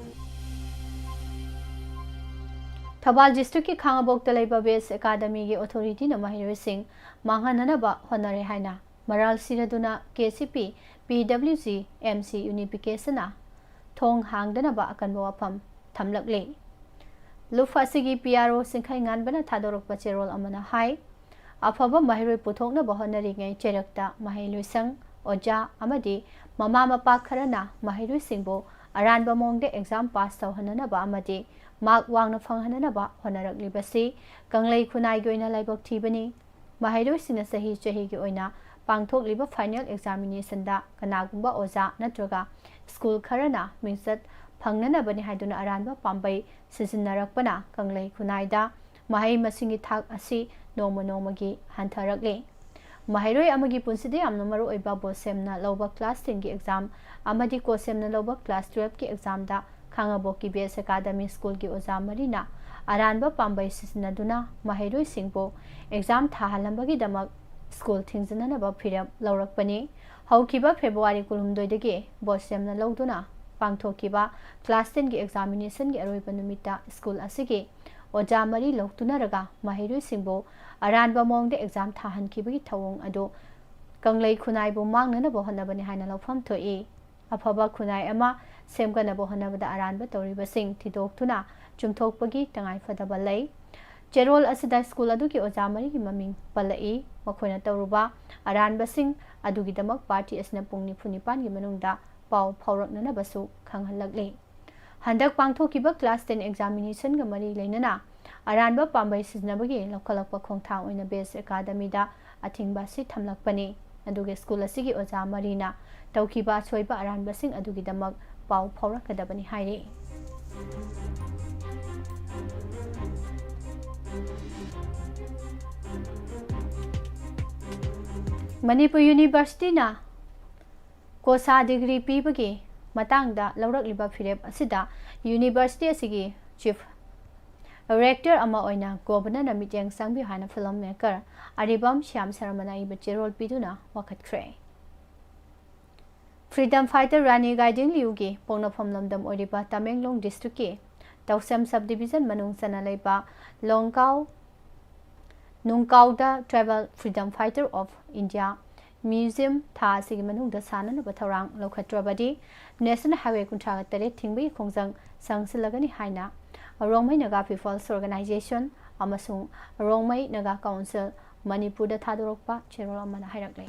थौबाल डिस्ट्रिक्ट की खांगाबोक्ता लेबा बेस एकाडमी की अथॉरिटी न महिरोइसिंग मांगहननबा होनरे हाइना मराल सिरदुना KCP PWG MC यूनिफिकेशन थोंग हांगदनबा अकनबो वाफम थमलकले। लुफ असिगी PRO सिंखाई गानबना थादोरकपा चेरोल अमना हाई अफबा महिरोइ पुथोकनबा होनरिङै चेरक्ता महिलोइसंग ओजा अमदि ममा मपा खरना महिरोइसिंगबो अरानबा मोंगदे एग्जाम पास तौहननबा अमदि मार्क वांगना फंगहननबा होनरकलिबसि कंगलै खुनाइगी ओइना लाइबक थीबनी। महिरोइसिंगना सही चहीगी ओइना पांगथोकलिबा फाइनल एग्जामिनेशन दा कनागुंबा ओजा नत्रगा स्कूल खरना मिंसत फंगननबनि हाइदुना अरानबा पांबै सिजिन्नरकपना कंगलै खुनाइदा महै मसिंगी थाक असि नोंमा नोंमागी हंथरकले। महिरोइ अमगी पुंसिदे यामना मरुओइबा बोसेमना लौबा क्लास 10 की एग्जाम अमदी कोसेमना लौबा क्लास 12 की एग्जाम दा खांगाबोकी बेस एकाडमी स्कूल की ओजा मरीना अरानबा पांबै सिजिन्नदुना महिरोइ सिंगबो एग्जाम थाहलंबगी दमक स्कूल थिंजननबा फिरम लौरकपनी। हौकिबा फेब्रुवारी 12 दगी बोसेमना लौदुना पांगथोकिबा क्लास 10 की एग्जामिनेशन की अरोइबा नुमिता स्कूल असिगी ओजा मरी लौतुनरगा महिरोइ सिंगबो अरानबा मोंगदे एग्जाम थाहनखिबगी थवोंग अदो कंगलै खुनाइबो मांगननबो होनबनि हाइना लौफम थोई। अफबा खुनाइ अमा सेमगनबो होनबदा अरानबा तौरिबसिंग थिदोक्तुना चुमथोकपगी तंगाइफदबा लै। चेरोल असिदा स्कूल अदुगी ओजा मरीगी ममिंग पल्लई मखोइना तौरुबा अरानबसिंग अदुगिदमक पार्टी असना पुंग 9 की मनुंगदा पाउ फाउरकननबसु खंगहलकले। हंदक पांगथोकिबा क्लास 10 एग्जामिनेशन ग मरी लेनना अरानबा पांबै सिजनबगी लौखलकपा खोंथांग ओइना बेस एकाडमीदा अथिंगबासि थमलकपनी। अदुगे स्कूल असिगी ओजा मरीना तौकिबा सोइबा अरानबसिंग अदुगिदमक पाउ फाउरकदबनी हाइरे। मणिपुर यूनिवर्सिटी ना कोसा डिग्री पीबगे मतंगदा लौरकलिबा फिरेप असिदा यूनिवर्सिटी असिगी चीफ रेक्टर अमा ओइना गवर्नर ना मिटेंग संगबि हाना फिल्म मेकर अरिबम श्याम शर्मना इब चेरोल पिदुना वखतख्रे। फ्रीडम फाइटर रानी गाइडिंग लियुगी पोंगनफम लमदम ओरिबा तमेंगलोंग डिस्ट्रिक्ट के तौसम सब डिवीजन मनुंग सना लेबा नुंगकाउदा tribal freedom fighter of India museum था सिगी मनुंगदा साननबा थौरांग लौखत्रबदी नेशनल हाईवे 38 थिंगबी खोंजंग संगसिलगनी हाइना रोंगमै नगा पीपल्स ऑर्गेनाइजेशन अमसुंग रोंगमै नगा काउंसिल मणिपुर थादोरकपा चेरोल अमना हाइरकले।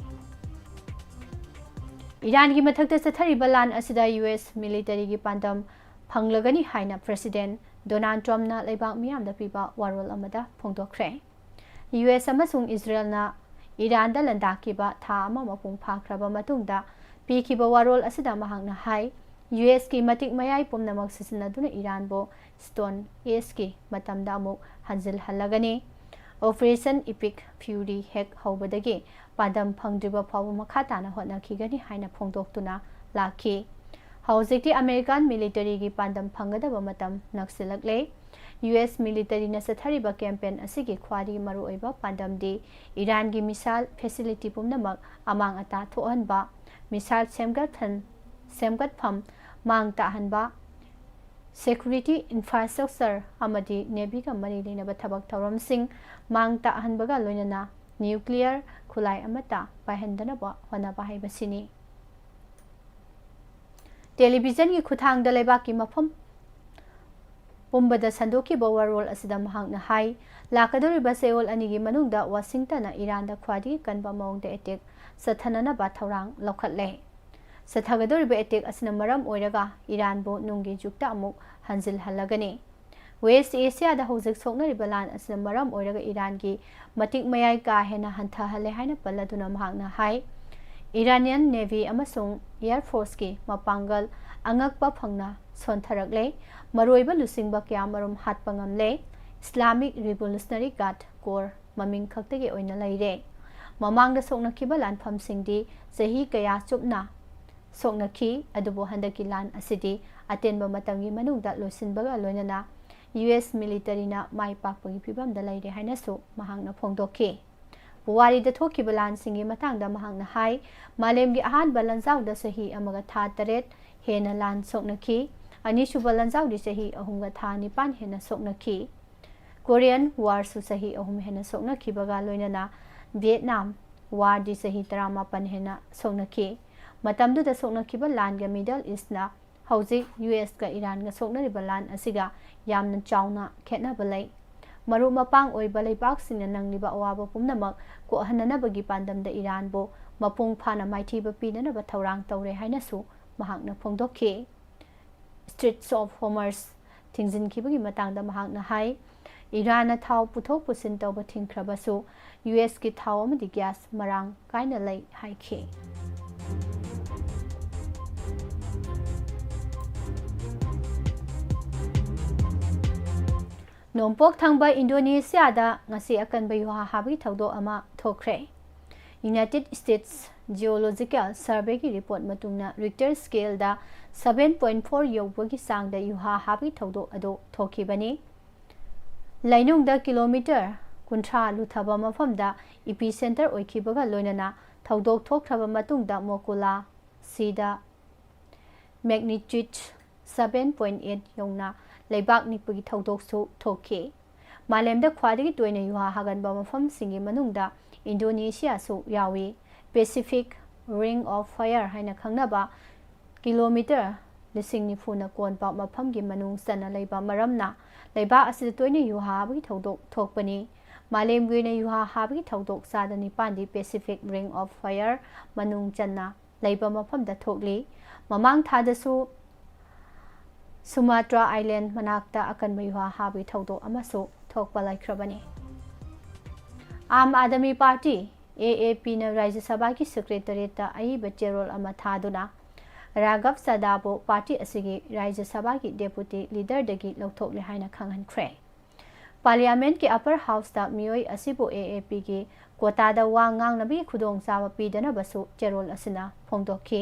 ईरान की मथक्ता चथरिबा लान असिदा US मिलिटरी की पांदम फंगलगनी हाइना प्रेसिडेंट डोनाल्ड ट्रम्पना लेबाक मियामदा पीबा वारोल अमदा फोंदोखरे। US अमसुंग इजरायलना ईरानदा लंदाकिबा था अमा मपुंग फाख्रबा मतुंगदा पीखिबा वारोल असिदा महांगना हाई US की मतिक मयाई पुमनमक सिसनदुना ईरानबो स्टोन एज की मतमदा अमुक हंजिल हल्लगनी। ऑपरेशन इपिक फ्यूरी हेक हौबदगी पादम फंगद्रिबा फाव मखा ताना होनाखिगनी हाइना फोंदोक्तुना लाखी। हौजिकति अमेरिकन मिलिटरी की पादम फंगदबा मतम नक्सिलकले। US मिलिटरी न सथरिबा कैंपेन असिगी ख्वारी मरुओइबा पादमदी ईरान की मिसाइल फैसिलिटी पुमनमक अमांग अता थोहनबा मिसाइल सेमगतफम मांग ताहनबा सेक्यूरिटी इंफ्रास्ट्रक्चर अमदी नेवी का मरी लेनबा थबक थौरमसिंग मांग ताहनबगा लोइनना न्यूक्लियर खुलाई अमता पाहनदनबा होनबा हाइबसिनी। टेलीविजन की खुथांग लेबाक की मफम पुंबदा संदोखिबा वारोल असिदा महांगना हाई लाकदोरिबा सेओल अनिगी मनुंगदा वाशिंगटन ईरान दा ख्वादी कनबा मौंगदा एटेक सथननबा थौरांग लौखतले। ꯁꯊꯒꯗꯧꯔꯤꯕ ꯑꯦꯇꯦꯛ ꯑꯁꯤꯅ ꯃꯔꯝ ꯑꯣꯏꯔꯒ ꯏꯔꯥꯟꯕꯨ ꯅꯨꯡꯒꯤ ꯖꯨꯛꯇ ꯑꯃꯨꯛ ꯍꯟꯖꯤꯜꯍꯜꯂꯒꯅꯤ꯫ ꯋꯦꯁ ꯑꯦꯁꯤꯌꯥꯗ ꯍꯧꯖꯤꯛ ꯁꯣꯛꯅꯔꯤꯕ ꯂꯥꯟ ꯑꯁꯤꯅ ꯃꯔꯝ ꯑꯣꯏꯔꯒ ꯏꯔꯥꯟꯒꯤ ꯃꯇꯤꯛ ꯃꯌꯥꯏ ꯀꯥ ꯍꯦꯟꯅ ꯍꯟꯊꯍꯜꯂꯦ ꯍꯥꯏꯅ ꯄꯜꯂꯗꯨꯅ ꯃꯍꯥꯛꯅ ꯍꯥꯏ ꯏꯔꯥꯅꯤꯌꯟ ꯅꯦꯚꯤ ꯑꯃꯁꯨꯡ ꯑꯦꯌꯔ ꯐꯣꯔꯁꯀꯤ ꯃꯄꯥꯡꯒꯜ ꯑꯉꯛꯄ ꯐꯪꯅ ꯁꯣꯟꯊꯔꯛꯂꯦ, ꯃꯔꯨꯑꯣꯏꯕ ꯂꯨꯆꯤꯡꯕ ꯀꯌꯥꯃꯔꯨꯝ ꯍꯥꯠꯄ ꯉꯝꯂꯦ, ꯏꯁꯂꯥꯃꯤꯛ ꯔꯤꯚꯣꯂꯨꯁꯅꯔꯤ ꯒꯥꯔꯗ ꯀꯣꯔ ꯃꯃꯤꯡ ꯈꯛꯇꯒꯤ ꯑꯣꯏꯅ ꯂꯩꯔꯦ꯫ ꯃꯃꯥꯡꯗ ꯁꯣꯛꯅꯈꯤꯕ ꯂꯥꯟꯐꯝꯁꯤꯡꯗꯤ ꯆꯍꯤ ꯀꯌꯥ ꯆꯨꯞꯅ ꯁꯣꯛꯅꯈꯤ, ꯑꯗꯨꯕꯨ ꯍꯟꯗꯛꯀꯤ ꯂꯥꯟ ꯑꯁꯤꯗꯤ ꯑꯇꯦꯟꯕ ꯃꯇꯝꯒꯤ ꯃꯅꯨꯡꯗ ꯂꯣꯏꯁꯤꯟꯕꯒ ꯂꯣꯏꯅꯅ ꯌꯨꯑꯦꯁ ꯃꯤꯂꯤꯇꯔꯤꯅ ꯃꯥꯏ ꯄꯥꯛꯄꯒꯤ ꯐꯤꯚꯝꯗ ꯂꯩꯔꯦ ꯍꯥꯏꯅꯁꯨ ꯃꯍꯥꯛꯅ ꯐꯣꯡꯗꯣꯛꯈꯤ꯫ ꯄꯨꯋꯥꯔꯤꯗ ꯊꯣꯛꯈꯤꯕ ꯂꯥꯟꯁꯤꯡꯒꯤ ꯃꯇꯥꯡꯗ ꯃꯍꯥꯛꯅ ꯍꯥꯏ ꯃꯥꯂꯦꯝꯒꯤ ꯑꯍꯥꯟꯕ ꯂꯥꯟꯖꯥꯎꯗ ꯆꯍꯤ ꯑꯃꯒ ꯊꯥ 8 ꯍꯦꯟꯅ ꯂꯥꯟ ꯁꯣꯛꯅꯈꯤ, ꯑꯅꯤꯁꯨꯕ ꯂꯥꯟꯖꯥꯎꯗꯤ ꯆꯍꯤ 3ꯒ ꯊꯥ 9 ꯍꯦꯟꯅ ꯁꯣꯛꯅꯈꯤ, ꯀꯣꯔꯤꯌꯟ ꯋꯥꯔꯁꯨ ꯆꯍꯤ 3 ꯍꯦꯟꯅ ꯁꯣꯛꯅꯈꯤꯕꯒ ꯂꯣꯏꯅꯅ ꯚꯤꯌꯦꯠꯅꯥꯝ ꯋꯥꯔꯗꯤ ꯆꯍꯤ 18 ꯍꯦꯟꯅ ꯁꯣꯛꯅꯈꯤ꯫ ꯃꯇꯝꯗꯨꯗ ꯁꯣꯛꯅꯈꯤꯕ ꯂꯥꯟꯒ ꯃꯤꯗꯜ ꯏꯁꯅ ꯍꯧꯖꯤꯛ ꯌꯨꯑꯦꯁꯀ ꯏꯔꯥꯟꯒ ꯁꯣꯛꯅꯔꯤꯕ ꯂꯥꯟ ꯑꯁꯤꯒ ꯌꯥꯝꯅ ꯆꯥꯎꯅ ꯈꯦꯠꯅꯕ ꯂꯩ꯫ ꯃꯔꯨꯞ ꯃꯄꯥꯡ ꯑꯣꯏꯕ ꯂꯩꯕꯥꯛꯁꯤꯡꯅ ꯅꯪꯂꯤꯕ ꯑꯋꯥꯕ ꯄꯨꯝꯅꯃꯛ ꯀꯣꯛꯍꯟꯅꯅꯕꯒꯤ ꯄꯥꯟꯗꯝꯗ ꯏꯔꯥꯟꯕꯨ ꯃꯄꯨꯡ ꯐꯥꯅ ꯃꯥꯏꯊꯤꯕ ꯄꯤꯅꯅꯕ ꯊꯧꯔꯥꯡ ꯇꯧꯔꯦ ꯍꯥꯏꯅꯁꯨ ꯃꯍꯥꯛꯅ ꯐꯣꯡꯗꯣꯛꯈꯤ꯫ ꯁ꯭ꯇ꯭ꯔꯤꯠꯁ ꯑꯣꯐ ꯍꯣꯔꯃꯁ ꯊꯤꯡꯖꯤꯟꯈꯤꯕꯒꯤ ꯃꯇꯥꯡꯗ ꯃꯍꯥꯛꯅ ꯍꯥꯏ ꯏꯔꯥꯟꯅ ꯊꯥꯎ ꯄꯨꯊꯣꯛ ꯄꯨꯁꯤꯟ ꯇꯧꯕ ꯊꯤꯡꯈ꯭ꯔꯕꯁꯨ ꯌꯨꯑꯦꯁꯀꯤ ꯊꯥꯎ ꯑꯃꯗꯤ ꯒ꯭ꯌꯥꯁ ꯃꯔꯥꯡ ꯀꯥꯏꯅ ꯂꯩ ꯍꯥꯏꯈꯤ꯫ ꯅꯣꯡꯄꯣꯛ ꯊꯪꯕ ꯏꯟꯗꯣꯅꯦꯁꯤꯌꯥꯗ ꯉꯁꯤ ꯑꯀꯟꯕ ꯌꯨꯍꯥ ꯍꯥꯕꯒꯤ ꯊꯧꯗꯣꯛ ꯑꯃ ꯊꯣꯛꯈ꯭ꯔꯦ꯫ ꯌꯨꯅꯥꯏꯇꯦꯗ ꯁ꯭ꯇꯦꯠꯁ ꯖꯤꯑꯣꯂꯣꯖꯤꯀꯦꯜ ꯁꯔꯚꯦꯒꯤ ꯔꯤꯄꯣꯔꯠ ꯃꯇꯨꯡꯅ ꯔꯤꯛꯇꯔ ꯁ꯭ꯀꯦꯜꯗ 7.4 ꯌꯧꯕꯒꯤ ꯆꯥꯡꯗ ꯌꯨꯍꯥ ꯍꯥꯕꯒꯤ ꯊꯧꯗꯣꯛ ꯑꯗꯨ ꯊꯣꯛꯈꯤꯕꯅꯤ꯫ ꯂꯩꯅꯨꯡꯗ ꯀꯤꯂꯣꯃꯤꯇꯔ 30 ꯂꯨꯊꯕ ꯃꯐꯝꯗ ꯏꯄꯤꯁꯦꯟꯇꯔ ꯑꯣꯏꯈꯤꯕꯒ ꯂꯣꯏꯅꯅ ꯊꯧꯗꯣꯛ ꯊꯣꯛꯈ꯭ꯔꯕ ꯃꯇꯨꯡꯗ ꯃꯣꯀꯨꯂꯥ ꯁꯤꯗ ꯃꯦꯒꯅꯤꯆ꯭ꯌꯨꯗ 7.8 ꯌꯧꯅ ꯂꯩꯕꯥꯛ ꯅꯤꯛꯄꯒꯤ ꯊꯧꯗꯣꯛꯁꯨ ꯊꯣꯛꯈꯤ꯫ ꯃꯥꯂꯦꯝꯗ ꯈ꯭ꯋꯥꯏꯗꯒꯤ ꯇꯣꯏꯅ ꯌꯨꯍꯥ ꯍꯥꯒꯟꯕ ꯃꯐꯝꯁꯤꯡꯒꯤ ꯃꯅꯨꯡꯗ ꯏꯟꯗꯣꯅꯦꯁꯤꯌꯥꯁꯨ ꯌꯥꯎꯏ꯫ ꯄꯦꯁꯤꯐꯤꯛ ꯔꯤꯡ ꯑꯣꯐ ꯐꯥꯌꯔ ꯍꯥꯏꯅ ꯈꯪꯅꯕ ꯀꯤꯂꯣꯃꯤꯇꯔ 90,000ꯅ ꯀꯣꯟꯕ ꯃꯐꯝꯒꯤ ꯃꯅꯨꯡ ꯆꯟꯅ ꯂꯩꯕ ꯃꯔꯝꯅ ꯂꯩꯕꯥꯛ ꯑꯁꯤꯗ ꯇꯣꯏꯅ ꯌꯨꯍꯥ ꯍꯥꯕꯒꯤ ꯊꯧꯗꯣꯛ ꯊꯣꯛꯄꯅꯤ꯫ ꯃꯥꯂꯦꯝꯒꯤ ꯑꯣꯏꯅ ꯌꯨꯍꯥ ꯍꯥꯕꯒꯤ ꯊꯧꯗꯣꯛ 9% ꯄꯦꯁꯤꯐꯤꯛ ꯔꯤꯡ ꯑꯣꯐ ꯐꯥꯌꯔ ꯃꯅꯨꯡ ꯆꯟꯅ ꯂꯩꯕ ꯃꯐꯝꯗ ꯊꯣꯛꯂꯤ꯫ ꯃꯃꯥꯡ ꯊꯥꯗꯁꯨ ꯁꯨꯃꯥꯇ꯭ꯔꯥ ꯑꯥꯏꯂꯦꯟꯗ ꯃꯅꯥꯛꯇ ꯑꯀꯟꯕ ꯌꯨꯍꯥ ꯍꯥꯕꯒꯤ ꯊꯧꯗꯣꯛ ꯑꯃꯁꯨ ꯊꯣꯛꯄ ꯂꯩꯈ꯭ꯔꯕꯅꯤ꯫ आम आदमी पार्टी AAPꯅ राज्य सभाꯒꯤ ꯁꯦꯀ꯭ꯔꯦꯇꯔꯤꯌꯦꯠꯇ ꯑꯏꯕ ꯆꯦꯔꯣꯜ ꯑꯃ ꯊꯥꯗꯨꯅ ꯔꯥꯘꯕ ꯆꯥꯗꯥꯕꯨ ꯄꯥꯔꯇꯤ ꯑꯁꯤꯒꯤ ꯔꯥꯖ꯭य ꯁꯚꯥꯒꯤ ꯗꯦꯄꯨꯇꯤ ꯂꯤꯗꯔꯗꯒꯤ ꯂꯧꯊꯣꯛꯂꯦ ꯍꯥꯏꯅ ꯈꯪꯍꯟꯈ꯭ꯔꯦ꯫ ꯄꯥꯔꯂꯤꯌꯥꯃꯦꯟꯠꯀꯤ ꯑꯄꯔ ꯍꯥꯎꯁꯇ ꯃꯤꯑꯣꯏ ꯑꯁꯤꯕꯨ AAPꯒꯤ ꯀꯣꯇꯥꯗ ꯋꯥ ꯉꯥꯡꯅꯕꯒꯤ ꯈꯨꯗꯣꯡꯆꯥꯕ ꯄꯤꯗꯅꯕꯁꯨ ꯆꯦꯔꯣꯜ ꯑꯁꯤꯅ ꯐꯣꯡꯗꯣꯛꯈꯤ꯫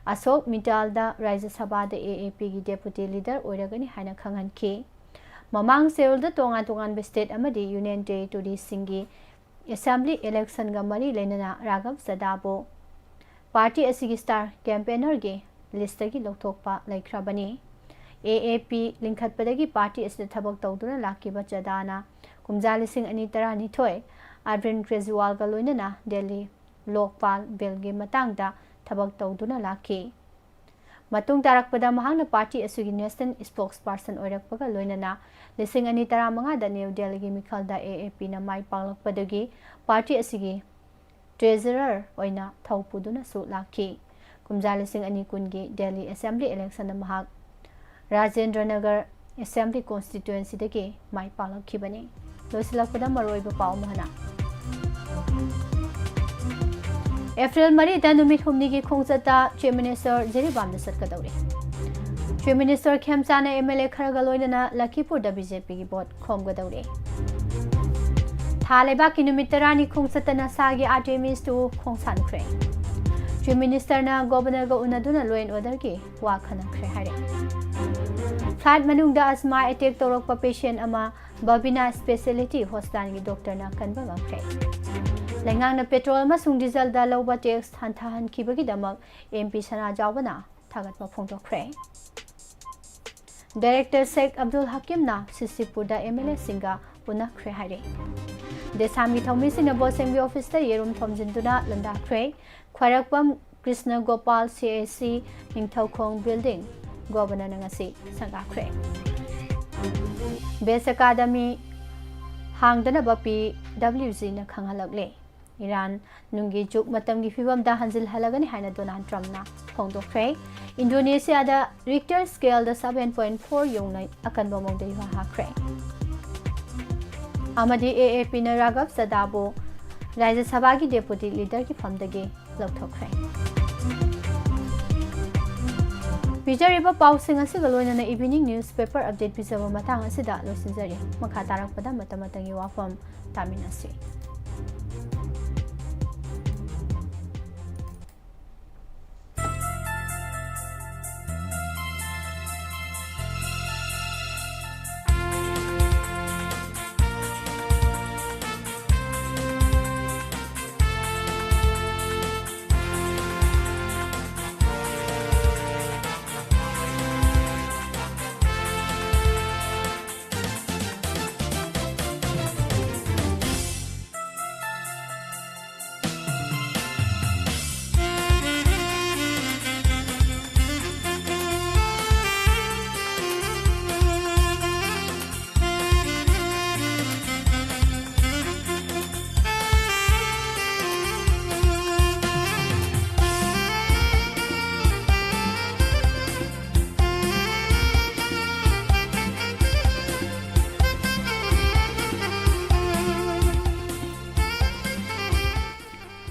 ꯑꯁꯣꯛ ꯃꯤꯇꯥꯜꯗ ꯔꯥꯖ꯭य ꯁꯚꯥꯗ AAPꯒꯤ ꯗꯦꯄꯨꯇꯤ ꯂꯤꯗꯔ ꯑꯣꯏꯔꯒꯅꯤ ꯍꯥꯏꯅ ꯈꯪꯍꯟꯈꯤ꯫ ꯃꯃꯥꯡ ꯆꯦꯔꯣꯜꯗ ꯇꯣꯉꯥꯟ ꯇꯣꯉꯥꯟꯕ ꯁ꯭ꯇꯦꯠ ꯑꯃꯗꯤ ꯌꯨꯅꯤꯌꯟ ꯇꯦꯔꯤꯇꯣꯔꯤꯁꯤꯡꯒꯤ ꯑꯦꯁꯦꯝꯕ꯭ꯂꯤ इलेक्शनꯒ मरी लेना राघव चदाबो पार्टी असिगी स्टार कैंपेनरगे लिस्टगी लौथोकपा लेख्रबनी। AAP लिंखतपदगी पार्टी असिदा थबक तौदुना लाखिबा चदाना कुमजा 2012 अरविंद केजरीवालगा लोइनना दिल्ली लोकपाल बिलगी मतांगदा थबक तौदुना लाखी। मतुंग तारकपदा महांगना पार्टी असिगी नेशनल स्पोक्सपर्सन ओइरकपगा लोइनना 2015 न्यू दिल्ली मिखलदा AAP ना माई पालकपदगी पार्टी असिगी ट्रेजरर ओइना थौपुदुना सु लाखी। कुमजा 2020 दिल्ली असेंबली इलेक्शन महाक राजेंद्र नगर असेंबली कॉन्स्टिट्यूएंसी माई पालकखिबनी। लोइसिलकपदा मरोइबा पाउ महना एप्रिल 4 नुमित हुमनीगी खोंगचता चीफ मिनिस्टर जेरीबाम सटकदौरे। चीफ मिनिस्टर खेमचाना MLA खरगा लोइनना लखीपुर बीजेपी की वोट खोमगदौरे। था लेबाकी नुमित 9 खोंगचतना सागी आर्टेमिस टू खोंगसानख्रे। चीफ मिनिस्टर ना गवर्नर गा उनदुना लॉ एंड ऑर्डर की वा खनख्रे हारे। फ्लाइट मनुंगदा अस्मा अटैक तौरकपा पेशेंट अमा बबिना स्पेशलिटी हॉस्पिटल की डॉक्टर ना कनबा ngakre। लेंगांगना पेट्रोल अमसुंग डीजल दा लौबा टैक्स हंथाहनखिबगीदमक MP सना जावना थागतपा फोंदोखरे। डायरेक्टर शेख अब्दुल हकीम ना सिसिपुरदा MLA सिंगा उनखरे हारे। देसामी थौमिसिंगना बोसेंगी ऑफिस येरुम थोमजिंदुना लंदाखरे। Khwairakpam Krishna Gopal CAC Ningthoukhong building governor नंगसी संगाखरे। बेस अकादमी हांगदना PWG न खंगहलकले। Iran nungi juk matamgi fibamda hanjilhalagani haina Donald Trump na phongdokre. Indonesia da Richter scale da 7.4 yongnai akanba mongda yuha hakre. Amadi AAP na Raghav Sadabo Rajya Sabha ki deputy leader ki famdagi lauthokre. Bijariba pausing asiga loinana evening newspaper update pisaba matang asida losinjari makha tarakpada matamatangi wafam taminasi.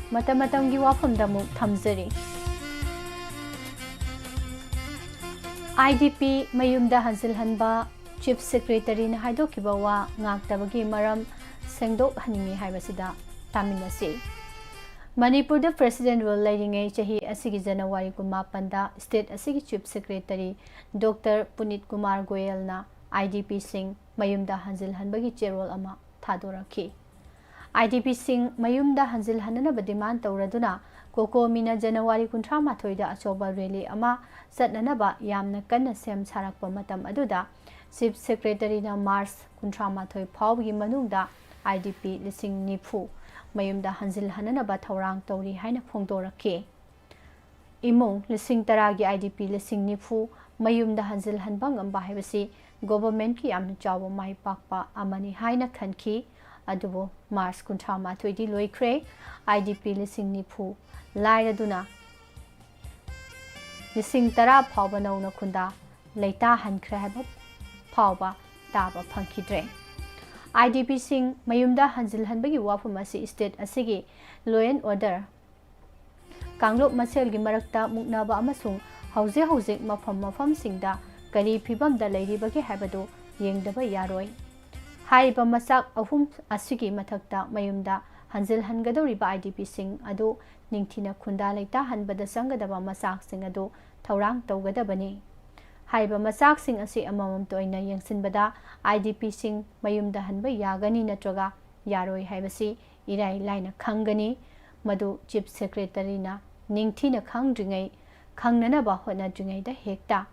Matamatamgi wafamda mu thamjari. IDP mayumda hanjilhanba Chief Secretary na haidokiba wa ngaktabagi maram sengdok haningi haibasida taminasi. Manipur da President will lairingai chahi asigi January 18 da State asigi Chief Secretary Dr. Punit Kumar Goyal na IDP sing mayumda hanjilhanbagi cherol ama thadoraki. IDP sing mayumda hanjil hanana demand tauraduna koko mina January 18 da achoba rally ama satnanaba yamna kanna sem sarakpa matam aduda Chief Secretary na March 18 phawgi manungda IDP lising nifu mayumda hanjil hanana thaurang tauri haina phongdorake. Imong lising taragi IDP lising nifu mayumda hanjil hanba ngamba haibasi government ki yamna chawa mai pakpa amani haina khanki. Adubo Mars Kunthama Twidi Loikre IDP lising nifu Lairaduna lising tara phawba nauna khunda leita hankre haba phawba taba phankidre. IDP sing mayumda hanjil hanbagi wafam asi state asigi law and order kanglop masel gi marakta muknaba amasung hauze mafam singda kari phibam da leiribagi habadu yengdaba yaroi. Haiba masak ahum asigi mathakta mayumda hanjil hangadoriba IDP sing adu ningthina khunda leita hanbada sangadaba masak sing adu thaurang tawgadabani. Haiba masak sing asi amamam toina yengsinbada IDP sing mayumda hanba yagani natraga yaroi haibasi irai laina khangani madu Chief Secretary na ningthina khangdringai khangnanaba honadringai da hekta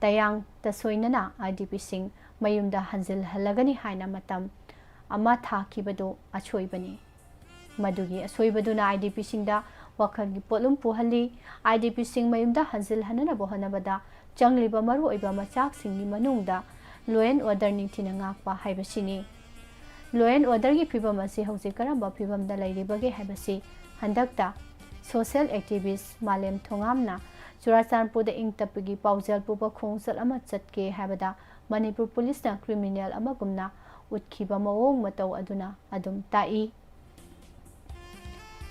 tayang tasoinana IDP sing mayumda hanjil halagani haina matam ama thakibado achoibani. Madugi asoibaduna IDP singda wakhagi polum puhalli IDP sing mayumda hanjil hanana bohanabada changliba maru oiba machak singni manungda law and order ningthina ngakpa haibasini. Law and order gi phibam asi hauji karamba phibam da lairibage haibasi handakta social activist Malem Thongamna Churachandpur da ingtapgi paujal puba khongjal ama chatke habada Manipur Police na criminal amagumna utkiba mawong matau aduna adum tai.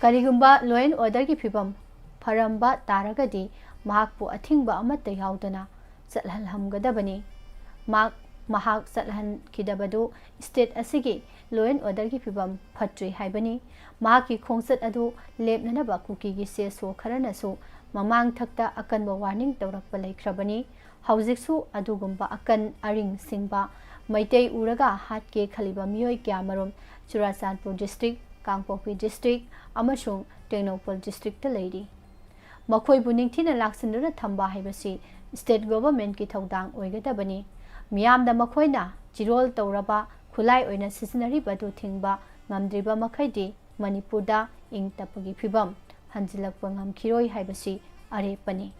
Karigumba law and order ki phibam pharamba taragadi mahakpu athingba amata yaudana chathalhamgadabani. Mahak chathan kidabadu state asigi law and order ki phibam phatri haibani. Mahaki khongjat adu lepnanaba kuki gi seso kharanasu mamang thakta akanba warning tawrakpa laikhrabani. Haujiksu adugumba akan aring singba maitei uraga hatke khaliba miyoi kyamarum Churachandpur district Kangpopi district amasung Tengnopal district ta leiri. Makhoi bu ningthina laksinduna thamba haibasi state government ki thodang oigadabani. Miyamda makhoina jirol tawraba khulai oina sisinari badu thingba ngamdriba makhaidi Manipurda ingtapagi phibam hanjilakpa ngamkhiroi haibasi arepani.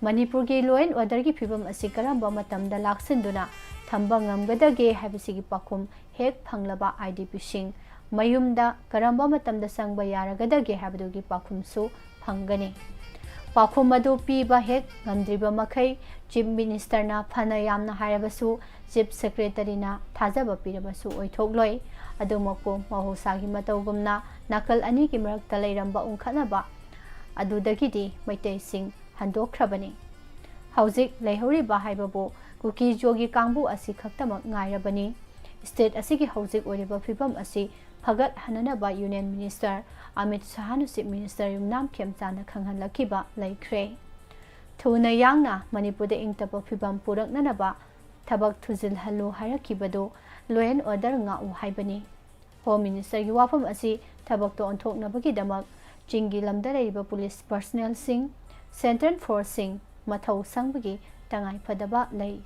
Manipur ki law and order ki phibam asi karamba matamda laksinduna thamba ngamgadage haibasi gi pakhum hek phanglaba IDP sing mayumda karamba matamda sangba yaragadage habdugi pakhumsu phangani pakhum adu piba hek ngamdriba makhai chief minister na phana yamna harabasu chief secretary na thajaba pirabasu oithokloi adumako mahosagi matawgumna nakal ani ki marakta leiramba ungkhanaba adudagidi maitai sing handokhrabani hauzik leihoriba haibabu kuki jogi kangbu asi khaktamak ngairabani state asigi hauzik oriba phibam asi phagat hananaba union minister Amit Shahanu chief minister yumnam khemchana khanghanlakiba laikhre thuna yangna manipur de ingtapa phibam puraknanaba thabak thujil halu harakibadu law and order nga u haibani home minister gi wafam asi thabak to onthoknabagi damak jingi lamda leiba police personnel sing central force sing mathau sangbagi tangai phadaba lei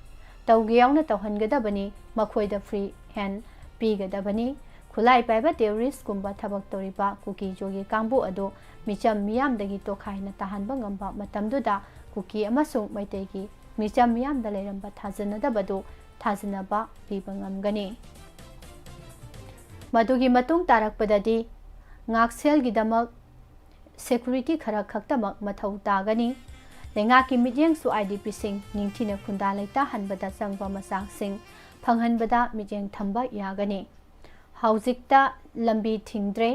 tawgi yauna tawhangadabani makhoida free hand pigadabani khulai paiba terrorist kumba thabak toriba kuki jogi kangbu ado micham miyam dagi to khaina tahanba ngamba matamduda kuki amasung maitegi micham miyam da leiramba thajanadabadu thajanaba piba ngamgani madugi matung tarakpadadi ngaksel gidamak security khara khaktamak mathau tagani lenga ki midyeng su idp sing ningthina khunda leita hanbada changba masang sing phanghanbada midyeng thamba yagani haujikta lambi thingdre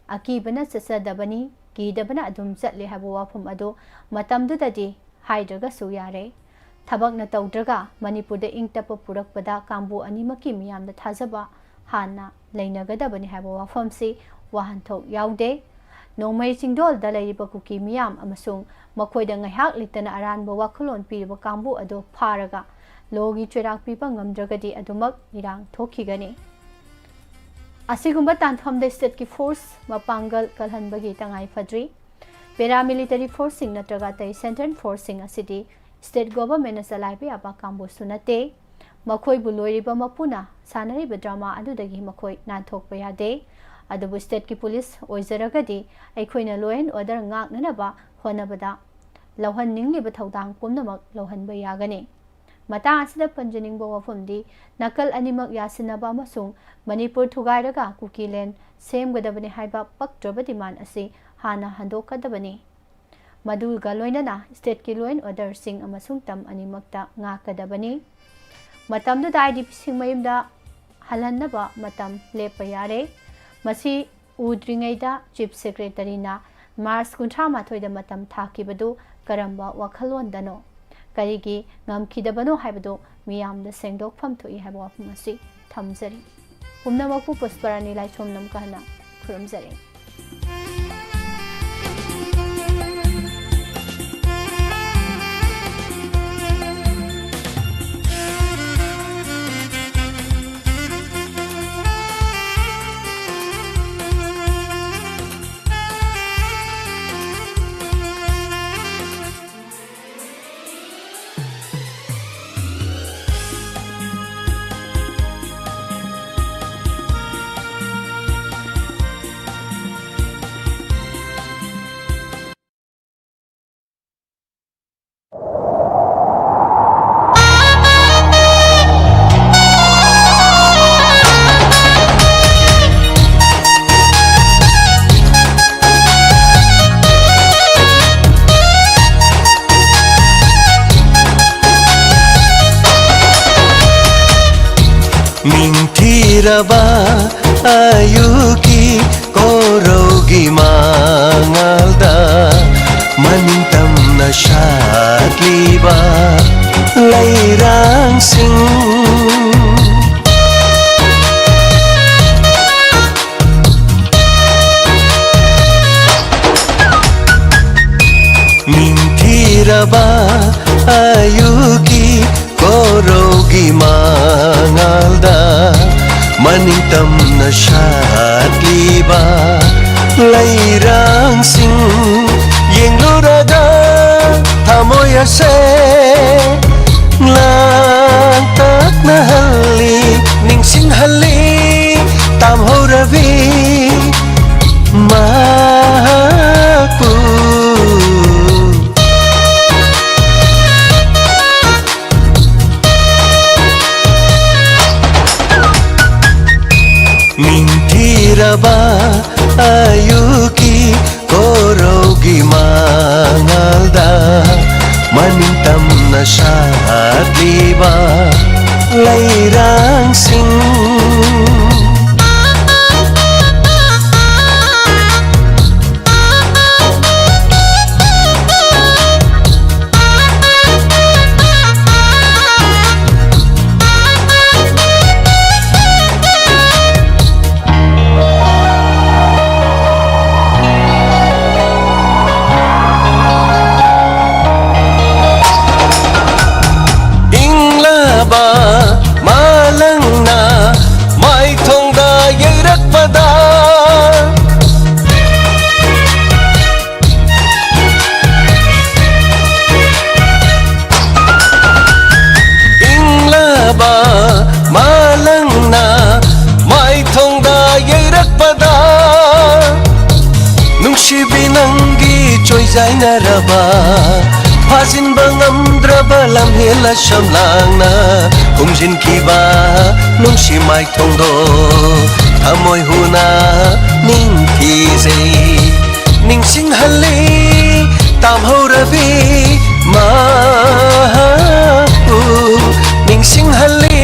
akibana chasadabani kidabana adum chatle habu wafum ado matamdudadi haidraga su yare thabakna tawdraga manipur de ingtapa purakpada kambu animaki miyamda thajaba hana leinagadabani habu wafam si wahanthok yaude nongmai chingdol da leiriba kuki miyam amasung makhoida ngaihak litana aranba wakhalon piriba kambu ado pharaga logi cherak pipa ngamdragadi adumak irang thokhigani asigumba tanfam de state ki force mapangal kalhanbagi tangai fadri paramilitary forcing natraga tai central forcing asidi state government asalaibe aba kambu sunate makhoi buloiriba mapuna sanariba drama adudagi makhoi nanthokpa yade adubu state ki police oizaragadi aikhoina law and order ngaknanaba honabada lauhan ningliba thaudang pumnamak lauhanba yagani mata asida panjaningba wafamdi nakal animak yasinaba amasung manipur thugairaga kukilen semgadabani haiba paktrabadi man asi hana handokadabani madulga loinana state ki law and order sing amasung tam animakta ngakadabani matamdu da idp sing mayumda halannaba matam lepa yare masi udringaida chief secretary na Mars kunthama thoida matam thakibadu karamba wakhalondano karigi ngamkhidabano haibado miyamda sengdokpham thoi haiba wafum asi thamjari pumnamaku pusparani laithomnam kahna khuramjari Mintiraba ayuki korogi mangalda manintam na shakliba lairang sing Mintiraba ayuki korogi mangalda manintam na shakliba lairang sing yengluraga thamoy ase langtak na hali ningsing hali tamhoravi mahapu ayuki korogi mangalda manintam na syadliba lairang sing Zainaraba Pazin bangam draba lam hela shamlangna Kumjin kiba nung si mai thongdo Amoy huna ning kize Ning sing hali tam ho rabi ma Ning sing hali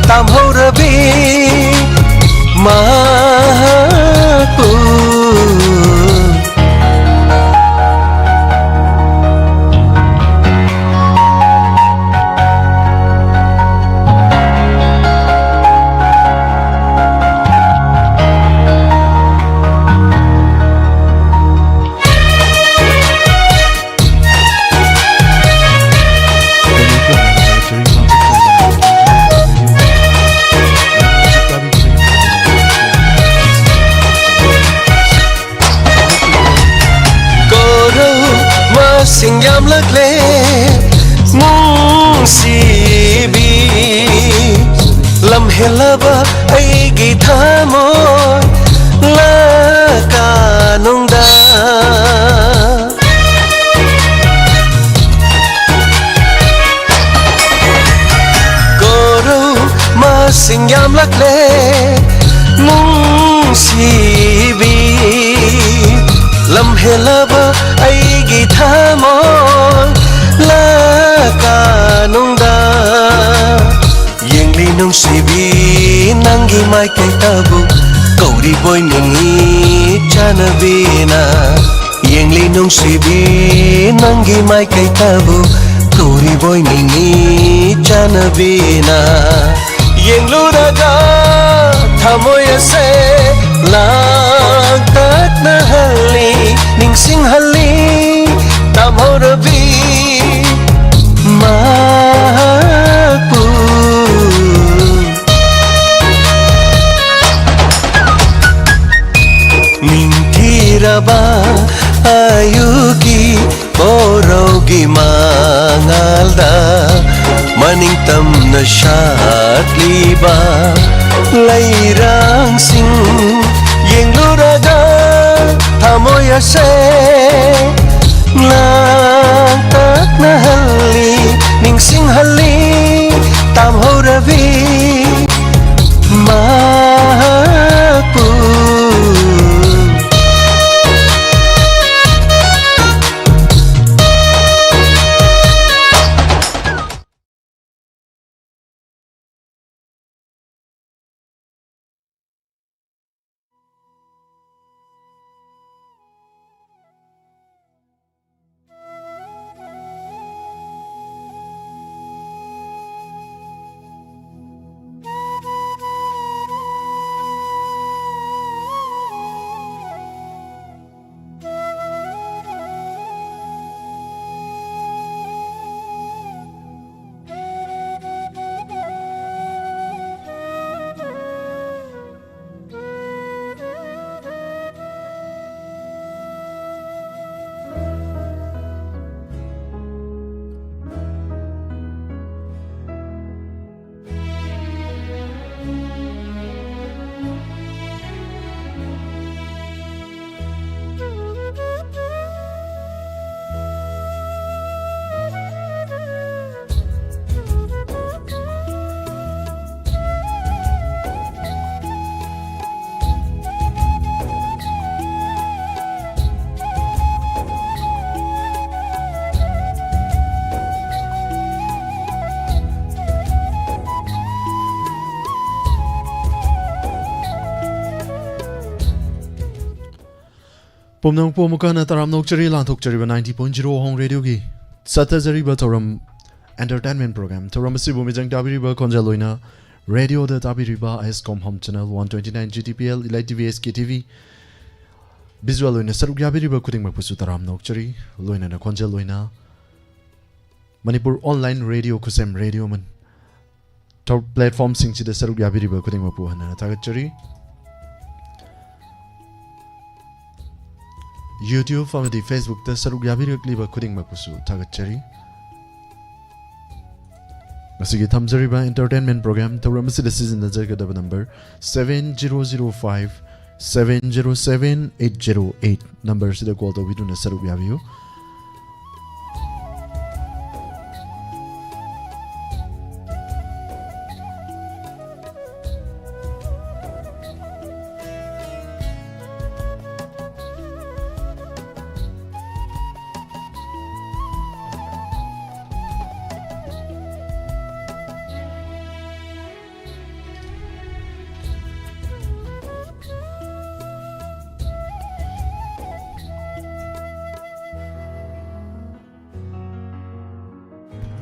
tam ho rabi ma Sing yam lak le mung si bi lam helaba ai gi thamo la ka nong da goro ma sing yam lak le mung si bi lam helaba ai gi thamon la ka nong da yengli nong sibi nangi mai kai tabu kauri boy ningi chanabina yengli nong sibi nangi mai kai tabu kauri boy ningi chanabina yenglu daga thamoy se lang tat na hali ning sing hali tam ho rabi ma pu ning tiraba ayuki borogi mangalda maning tam na syatliba lairang sing yeng luraga thamoy ase lang tak na hali ning sing hali tam ho rabi ma pu Pomnang Pomukana Taram Nokchari Lanthokchariba 90.0 Hong Radio Gi Satazariba Toram Entertainment Program Toram Sibu Mijang Tabiriba Konjaloina Radio the Tabiriba Escom Home Channel 129 GTPL Elite TV SKTV Visual Loina Saruk Yabiriba Kuting Mapusu Taram Nokchari Loina na Konjaloina Manipur Online Radio Kusem Radio Man Top Platform Singchida Saruk Yabiriba Kuting Mapu Hana Tagachari YouTube family Facebook ta saruk yabirak liba kuding mapusu tagachari masigi thamjariba entertainment program tawram asida season da jagadaba number 7005 707 808 number sida call to biduna saruk yabiyo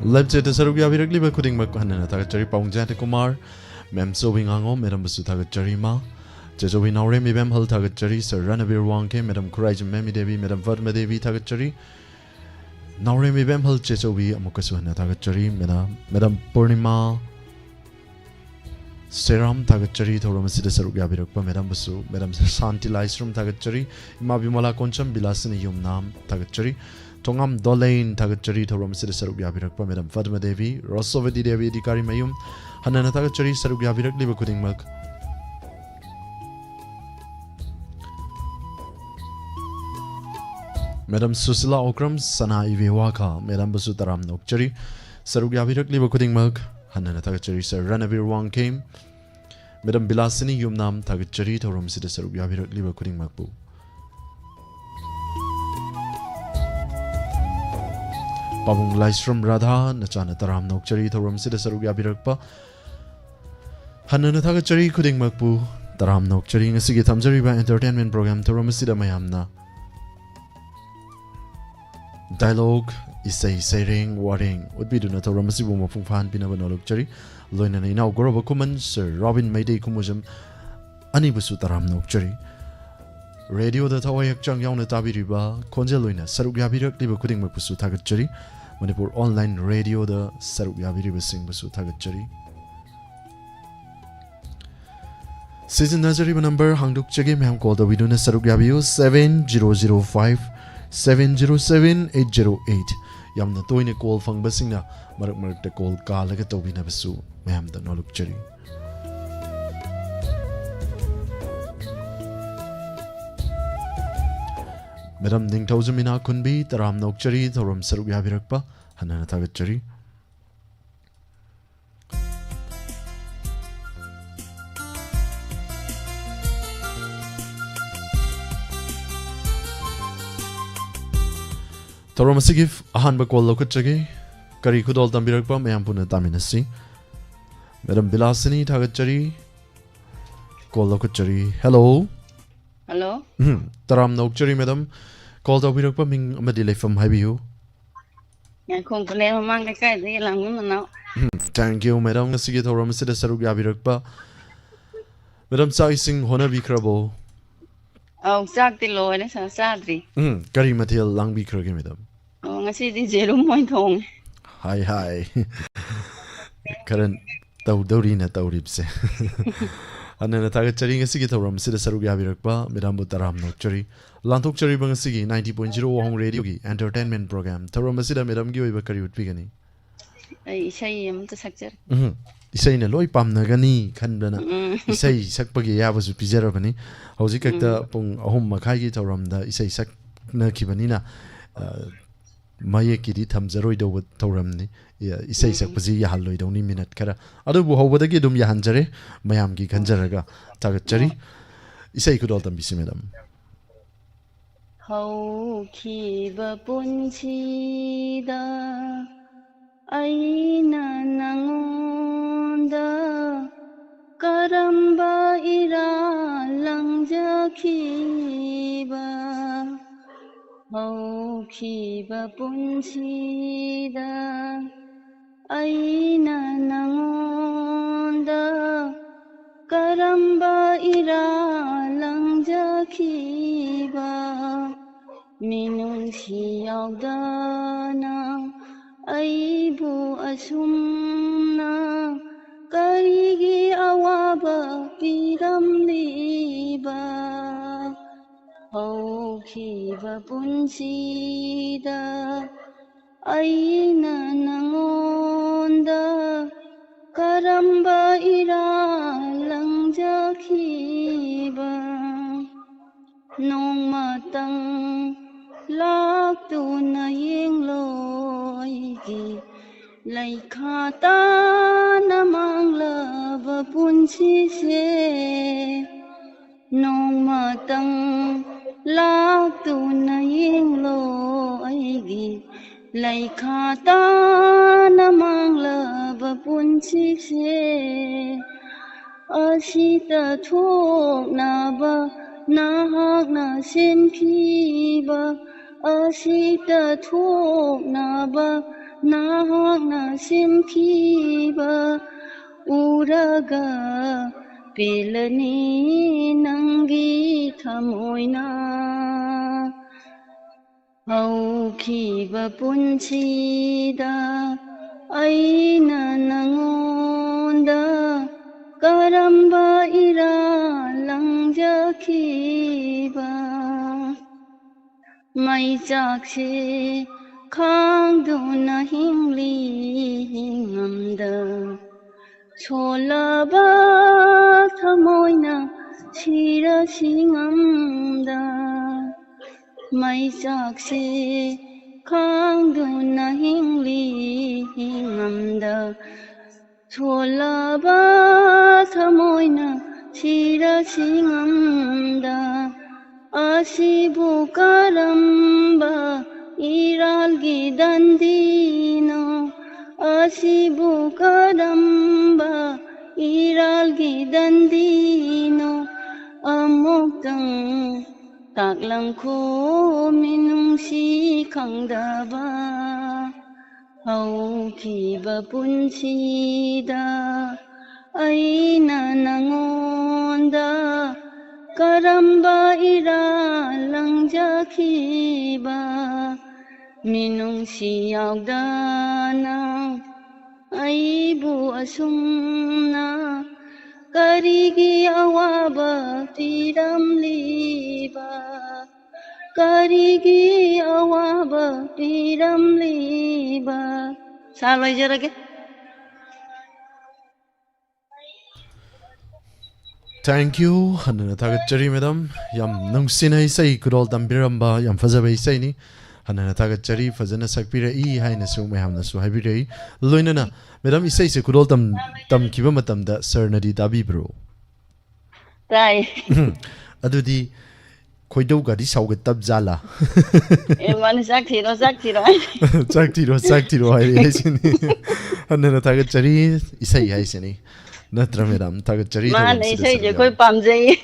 Left to Saruk Yabirak Liba Kuding Makana Tagachari Pongjata Kumar, Mem Sowing Ango, Madam Busu Tagachari Ma, Jajowin Auremi Bem Hul Tagachari, Sir Ranabir Wanke, Madam Courage Memi Devi, Madam Vadma Devi Tagachari, Nauremi Bem Hul Chechowi, Amokasuana Tagachari, Madam Purnima, Seram Tagachari, Toramasida Saruk Yabirak, Madam Busu, Madam Santi Lysrum Tagachari, Mabimala Concham, Bilasini Yumnam Tagachari. Tongam Dolain Tagachari Toram Sida Saruk Yabirak Madam Fatma Devi, Rosovati Devi Dikari Mayum, Hanana Tagachari Saruk Yabirak Liba Kuding Milk. Madam Susila Okram, Sana Ivi Waka, Madam Basutaram Nokchari, Saruk Yabirak Liba Kuding Milk, Hanana Tagachari Sir Ranavir Wang came, Madam Bilasini Yumnam Tagachari Toram Sida Saruk Yabirak Liba Kuding Milk. Pabung Lysrum Radha, Nachana Taram Nokchari, Toram Sida Saruk Yabirakpa, Hanana Tagachari, Kuding Makpu, Taram Nokchari, Sigi Tamjariba Entertainment Program, Toram Sida Mayamna. Dialogue, Isay Sayring, Warring, would be Duna Toram Sibu Mafufan Pinabanolukchari, Loina Inau Gorobakuman, Sir Robin Mayday Kumujam, Anibusu Taram Nokchari. Radio the Tawayak Chang Yang Tabiriba, Konjaluina, Saruk Yabirak, Liba Kuding Mapusu Tagachari, Manipur Online Radio the Saruk Yabiriba Sing Basu Tagachari. Season Nazariba number Hangduk Chagi Mam called the Viduna Saruk Yabiyo 7005 707 808. Yamna Toine call Fang Basina, Marak Marak the call Kalakatobina Basu, Mam the Noluk Chari. Madam Ding Tauzumina Kunbi, Taram Nokchari, Toram Saruk Yabirakpa, Hanana Tagachari. Toram Sigif, Ahan Bakwal Lokachagi, Kari Kudol Tambirakpa, Mayampuna Taminasi. Madam Bilasini Tagachari, Call Lokachari. Hello. Hello? Taram Nokchari, Madam. Call the Wirakpa Ming Madile from Habiu. I can't believe a man like I did. Now. Thank you, Madam. Sigit or Ramsida Saruk Yabirakpa. Madam Saising Hona Bikrabo. Oh, exactly, Lord, it's a sadly. Kari Matil Lang Bikragi, Madam. Oh, I see the 0.1. Hi. Current Taudorina Tauripse. And then attack Charing a Sigit or Ramsida Saruk Yabirakpa, Madam Butaram Nokchari. Lantok Chari Bangasigi 90.0 Wahong Radio Entertainment Program. Taramasida Madam Gui Bakari would Pigani. I say, I'm the sector. Isay na loy pam na gani khanbana isay sakpagi yabasu pizarabani hojikakta pung ahum makhai gi tawramda isay sak na kibani na mayekidi thamjaroi do tawramni isay sakpaji yahaloi do ni minute kara adu bu hobadagi dum yahanjare mayam gi khanjaraga tagachari isay kudol tambisi madam How kiba punchida aina nangonda karamba ira langjakhiba ꯍꯧꯈꯤꯕ ꯄꯨꯟꯁꯤꯗ ꯑꯩꯅ ꯅꯉꯣꯟꯗ ꯀꯔꯝꯕ ꯏꯔꯥꯜ ꯂꯪꯖꯈꯤꯕ ꯃꯤꯅꯨꯡꯁꯤ ꯌꯥꯎꯗꯅ ꯑꯩꯕꯨ ꯑꯁꯨꯝꯅ ꯀꯔꯤꯒꯤ ꯑꯋꯥꯕ ꯄꯤꯔꯝꯂꯤꯕ ꯍꯧꯈꯤꯕ ꯄꯨꯟꯁꯤꯗ ꯑꯩꯅ ꯅꯉꯣꯟꯗ ꯀꯔꯝꯕ ꯏꯔꯥꯜ ꯂꯪꯖꯈꯤꯕ ꯅꯣꯡꯃꯇꯪ ꯂꯥꯛꯇꯨꯅ ꯌꯦꯡꯂꯣꯏꯒꯤ ꯂꯩꯈꯥ ꯇꯥꯅ ꯃꯥꯡꯂꯕ ꯄꯨꯟꯁꯤꯁꯦ ꯅꯣꯡꯃꯇꯪ ꯂꯥꯛꯇꯨꯅ ꯌꯦꯡꯂꯣ ꯑꯩꯒꯤ ꯂꯩꯈꯥ ꯇꯥꯅ ꯃꯥꯡꯂꯕ ꯄꯨꯟꯁꯤꯁꯦ ꯑꯁꯤꯗ ꯊꯣꯛꯅꯕ ꯅꯍꯥꯛꯅ ꯁꯤꯟꯈꯤꯕ ꯑꯁꯤꯗ ꯊꯣꯛꯅꯕ ꯅꯍꯥꯛꯅ ꯁꯤꯟꯈꯤꯕ ꯎꯔꯒ ꯄꯦꯜꯂꯅꯤ ꯅꯪꯒꯤ ꯊꯃꯣꯏꯅ ꯍꯧꯈꯤꯕ ꯄꯨꯟꯁꯤꯗ ꯑꯩꯅ ꯅꯉꯣꯟꯗ ꯀꯔꯝꯕ ꯏꯔꯥꯜ ꯂꯪꯖꯈꯤꯕ ꯃꯩꯆꯥꯛꯁꯦ ꯈꯥꯡꯗꯨꯅ ꯍꯤꯡꯂꯤ ꯍꯤꯡꯉꯝꯗ ꯁꯣꯜꯂꯕ ꯊꯃꯣꯏꯅ ꯁꯤꯔꯁꯤꯉꯝꯗ ꯃꯩꯆꯥꯛꯁꯦ ꯈꯥꯡꯗꯨꯅ ꯍꯤꯡꯂꯤ ꯍꯤꯡꯉꯝꯗ ꯁꯣꯜꯂꯕ ꯊꯃꯣꯏꯅ ꯁꯤꯔꯁꯤꯉꯝꯗ ꯑꯁꯤꯕꯨ ꯀꯔꯝꯕ ꯏꯔꯥꯜꯒꯤ ꯗꯟꯗꯤꯅꯣ ꯑꯁꯤꯕꯨ ꯀꯔꯝꯕ ꯏꯔꯥꯜꯒꯤ ꯗꯟꯗꯤꯅꯣ ꯑꯃꯨꯛꯇꯪ ꯇꯥꯛꯂꯝꯈꯣ ꯃꯤꯅꯨꯡꯁꯤ ꯈꯪꯗꯕ ꯍꯧꯈꯤꯕ ꯄꯨꯟꯁꯤꯗ ꯑꯩꯅ ꯅꯉꯣꯟꯗ ꯀꯔꯝꯕ ꯏꯔꯥꯜ ꯂꯪꯖꯈꯤꯕ ꯃꯤꯅꯨꯡꯁꯤ ꯌꯥꯎꯗꯅ ꯑꯩꯕꯨ ꯑꯁꯨꯝꯅ ꯀꯔꯤꯒꯤ ꯑꯋꯥꯕ ꯄꯤꯔꯝꯂꯤꯕ ꯀꯔꯤꯒꯤ ꯑꯋꯥꯕ ꯄꯤꯔꯝꯂꯤꯕ ꯁꯥ ꯂꯣꯏꯖꯔꯒꯦ Thank you. Hanana Tagachari, madam. Yam Nungsina Isai could all Tambiramba, Yam Fazaba Isaini. Hanana Tagachari, Fazana Sakpira E. Highness, may have the Suhabiri. Luinana, madam Isai could all Tam Kibamatam, that Sir Nadi Dabi bro. ꯇꯥꯏ Adudi Koidogadi Saugat Tabzala. ꯃꯥꯅ ꯆꯥꯛ ꯊꯤꯔꯣ Saktiro, I Hanana Tagachari Isai Isani. Natra madam, Tagachari. ꯃꯥꯅ ꯏꯁꯩꯁꯦ ꯑꯩꯈꯣꯏ ꯄꯥꯝꯖꯩ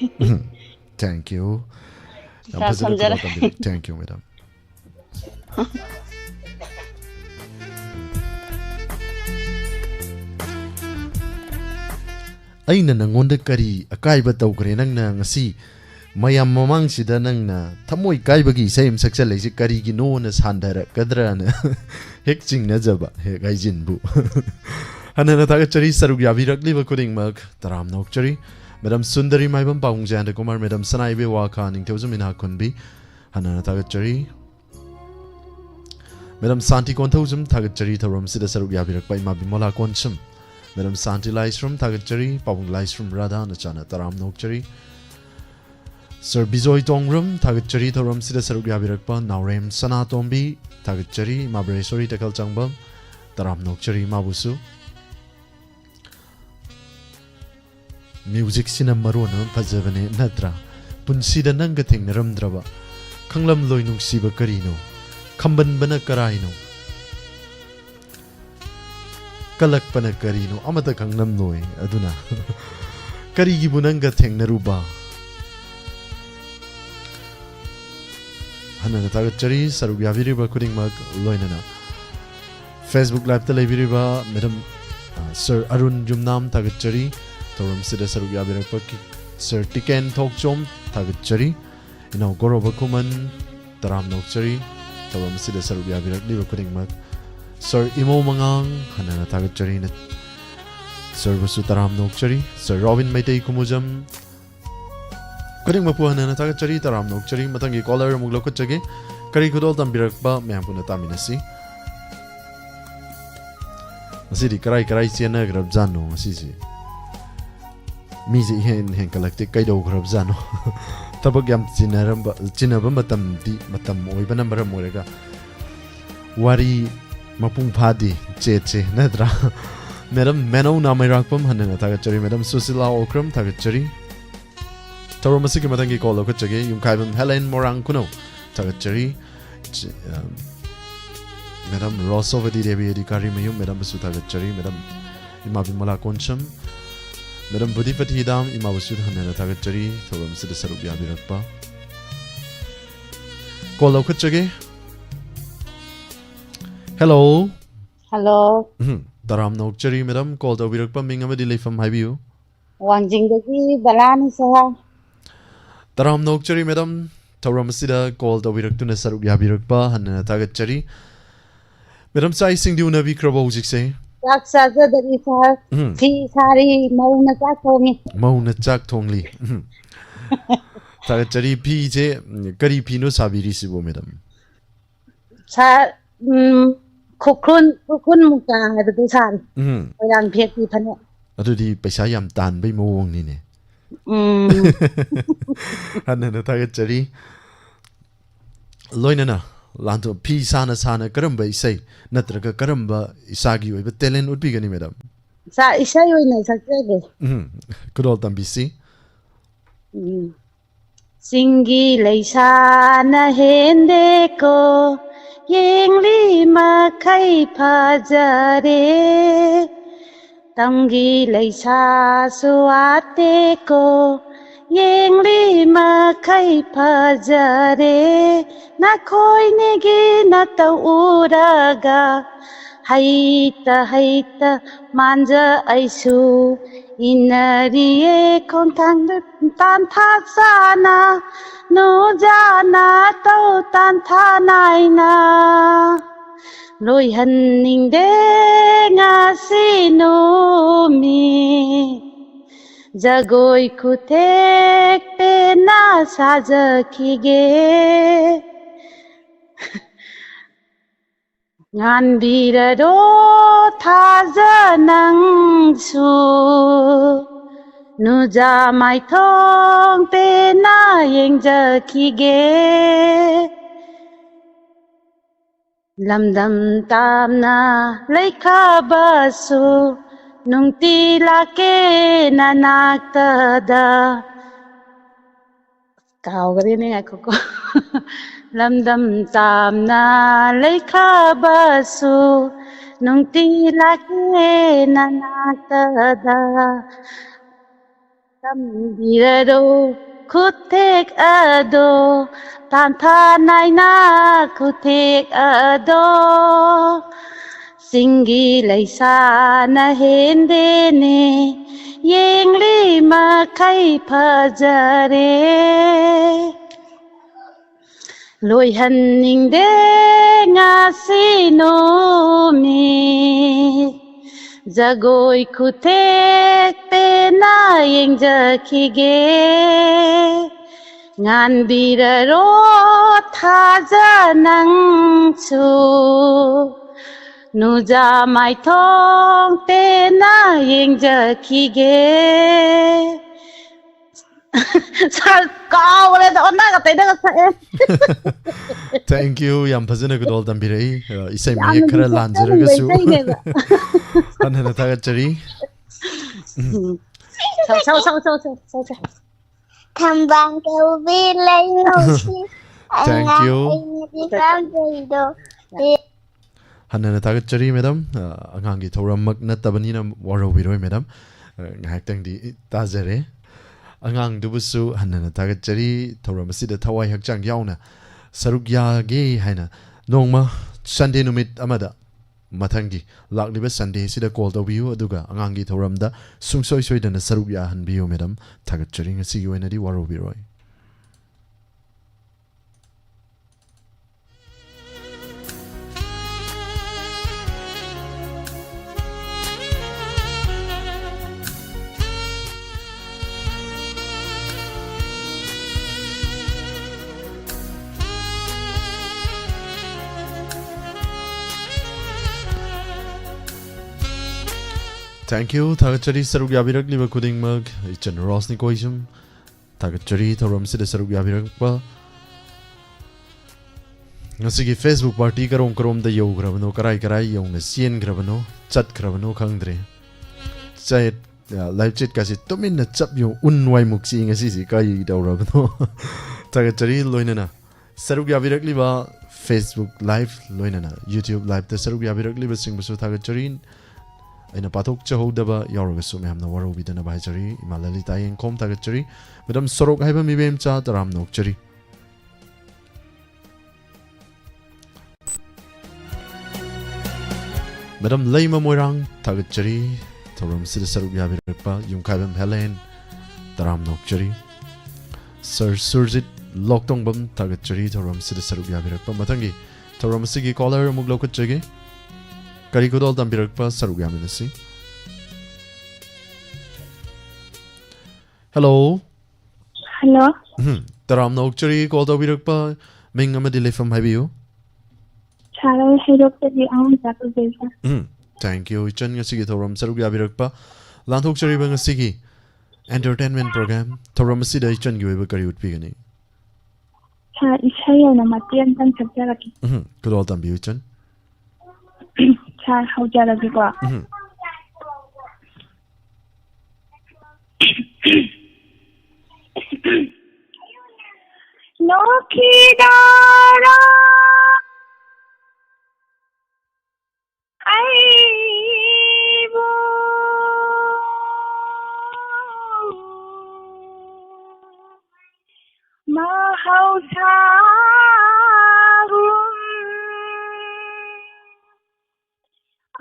Thank you. ꯏꯁꯥ ꯁꯝꯖꯔꯦ Thank you, madam. Aina nangonda kari akaiba tawkre nangna ngasi mayam mamangsida nangna thamoi kaibagi isai saksa leisi kari gi no na sandara kadrana hek chingna jaba he gaijinbu hanana tagachari sarug yabirakli bakuding mak taram nokchari madam sundari maibam paungjanda kumar madam sanaibe waka ningthozumina kunbi hanana tagachari madam santi konthozum tagachari thoram sida sarug yabirak pai ma bimola konsum Madam Santi Laisrum Tagachari, Pawung Laisrum Radha Nachana Taram Nokchari. Sir Bizoy Tongrum, Tagachari Thoram Sida Sarugya Birakpa, Naurem Sana Tombi, Tagachari, Mabresori Takal Changbam, Taram Nokchari Mabusu. Music Sinamaron, Pazavane Natra, Punsida Nangating Ramdrava, Kanglam Loinung Siba Karino, Kamban Bana Karaino. Kalakpana karino amata kangnam noi aduna karigi bunanga thengnaruba hana tagatchari saruk yabiriba khudingmak loinana Facebook live ta leibiriba madam Sir Arun Jumnam tagatchari toram sida saruk yabirakpa Sir Tiken Thokchom tagatchari inau goroba kuman taram nokchari toram sida saruk yabirak liba khudingmak Sir Imo Mangang hana tagatchari na Sir Basu taram nokchari Sir Robin Maitei Kumujam Kuding mapuhan na tagatchari taram nokchari matangi caller muglokotchage kari kudol tambirakba mayam puna taminasi Masih karai siana grab zano masih Misi hen kalaktik kay daw grab zano Tabag yam cinabam matam oi banam morega Wari mapung phadi che nadra Madam Meno namirakpam hanana tagatchari Madam Susila Okram tagatchari Taro masiki matangi call okachage yung kaibam Helen Morang kuno tagatchari Madam Rosovati Devi Adikari Mayum, Madam Basuta Gachari, Madam Imabimala Concham, Madam Budipati Dam, Imabasut Hanana Tagachari, Thoram Sida Sarubia Birakpa. Call Okachage. Hello. Hello. Taram Nokchari, Madam, called the Birakpa Mingamadi from Hibu. Wanjing dagi balani saha. Taram Nokchari, Madam, Thoram Sida called the Biraktuna Sarubia Birakpa, Hanana Tagachari. Madam Sai Sing do Navi Krabo say. Yak saja dari sah. Fi sari mau nak thongi. Mau na chak thongli. Tagachari pi je kari pino sabiri sibo madam. Sa khukun muka itu sari. Orang pihak di sana. Adu di paisa yam tan bai mawong ni ne. Hanna tagachari loinana Lanto pi sana karamba isai natraga karamba isagi oi talent would be gani madam Sa isa yun na sakre. Kudol tambisi Singgi leisa na hende ko yengli makai phajare Tangi leisa suate ko Yengli makai phajare na khoi negi na ta uraga haita manja aisu inariye kontang tan tha sana no jana to tan tha naina loi han ning de nga si no mi Jagoi kutek pena saja kige Ngan birado thaja nang su Nuja mai thong pena yeng ja kige Lamdam tamna leikha basu Nungti lake nanakta da Kau gari ni aku ko Lamdam tamna leikha basu Nungti lake nanakta da Tambirado kutek ado Tanta naina kutek ado Singgi leisa na hende ne yengli makai phajare loi hanning de ngasi no mi jagoi kutek pena yeng jakige ngan biraro thaja nang chu Nuja mai thong pena yeng ja kige Sa kau le da onna ka teda ka Thank you yam phazana kudol tambirei isai mai khara lanjara ga su Hanna tagachari Sao Thambang kêu vi lấy ngầu Thank you you. Hanna tagachari madam angangi thoramak natabanina waro biroi madam ngahak di tazare angang dubusu hanna tagachari thoramasida thawai hakchang yauna saruk yage haina nongma Sunday numit amada mathangi lakliba Sunday sida call tawbiu aduga angangi thoramda sungsoi soidana saruk ya hanbiu madam thagatchari ngasi gi oinadi warobiroi. Thank you. Thagachari saruk yabirak liba kuding mag ichan rosni koisum. Thagachari thoram sida saruk yabirak pa. Ngasigi Facebook party karom da yo grabano karai yo na sien grabano chat grabano khangdre. Chat live chat kasi tumin na chap yo unwai muksi ngasi si kai daw rabano. Thagachari loinana saruk yabirak liba Facebook live loinana YouTube live ta saruk yabirak liba singbasu thagachari aina patok chahodaba yauragasu mehamna warobidana bhaijari imalali tayeng kom tagachari madam sorok haiba mibem cha taram nokchari madam leima moirang tagachari thoram sida saruk yabirakpa yumkhaibam helen taram nokchari sir surjit loktongbam tagachari thoram sida saruk yabirakpa mathangi thoram sigi caller amuk lokachage Kari kodol tambirakpa saruk yaminasi. Hello. Hello. Taram nokchari call tabirakpa ming amadi lefam habiu. Chara hirokta di ang zakubesa. Thank you. Ichan ngasi gi thoram saruk yabirakpa lanthokchari ba ngasi gi entertainment program thoram sida ichan gi weba kari utpigani. Cha isaya na matian tan sabjaraki. Kodol tambiu ichan. Cha haujaraki ko. Nokidara aibu mahausarum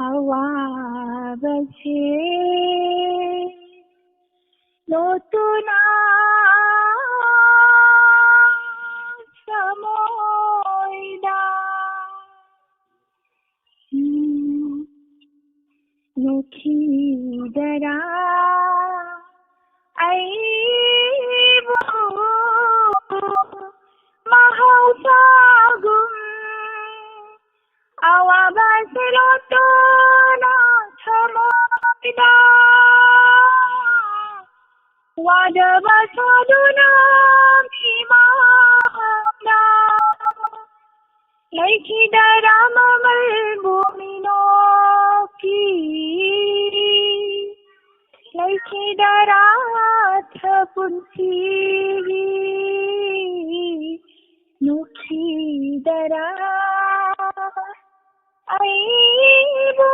awabase notuna samoida nukidara aibu mahausagum awabase notuna samoida Wadabasaduna Bhimana Laikidara Mamal Bhuminoki Laikidara Thapunsi Nukhidara Aibu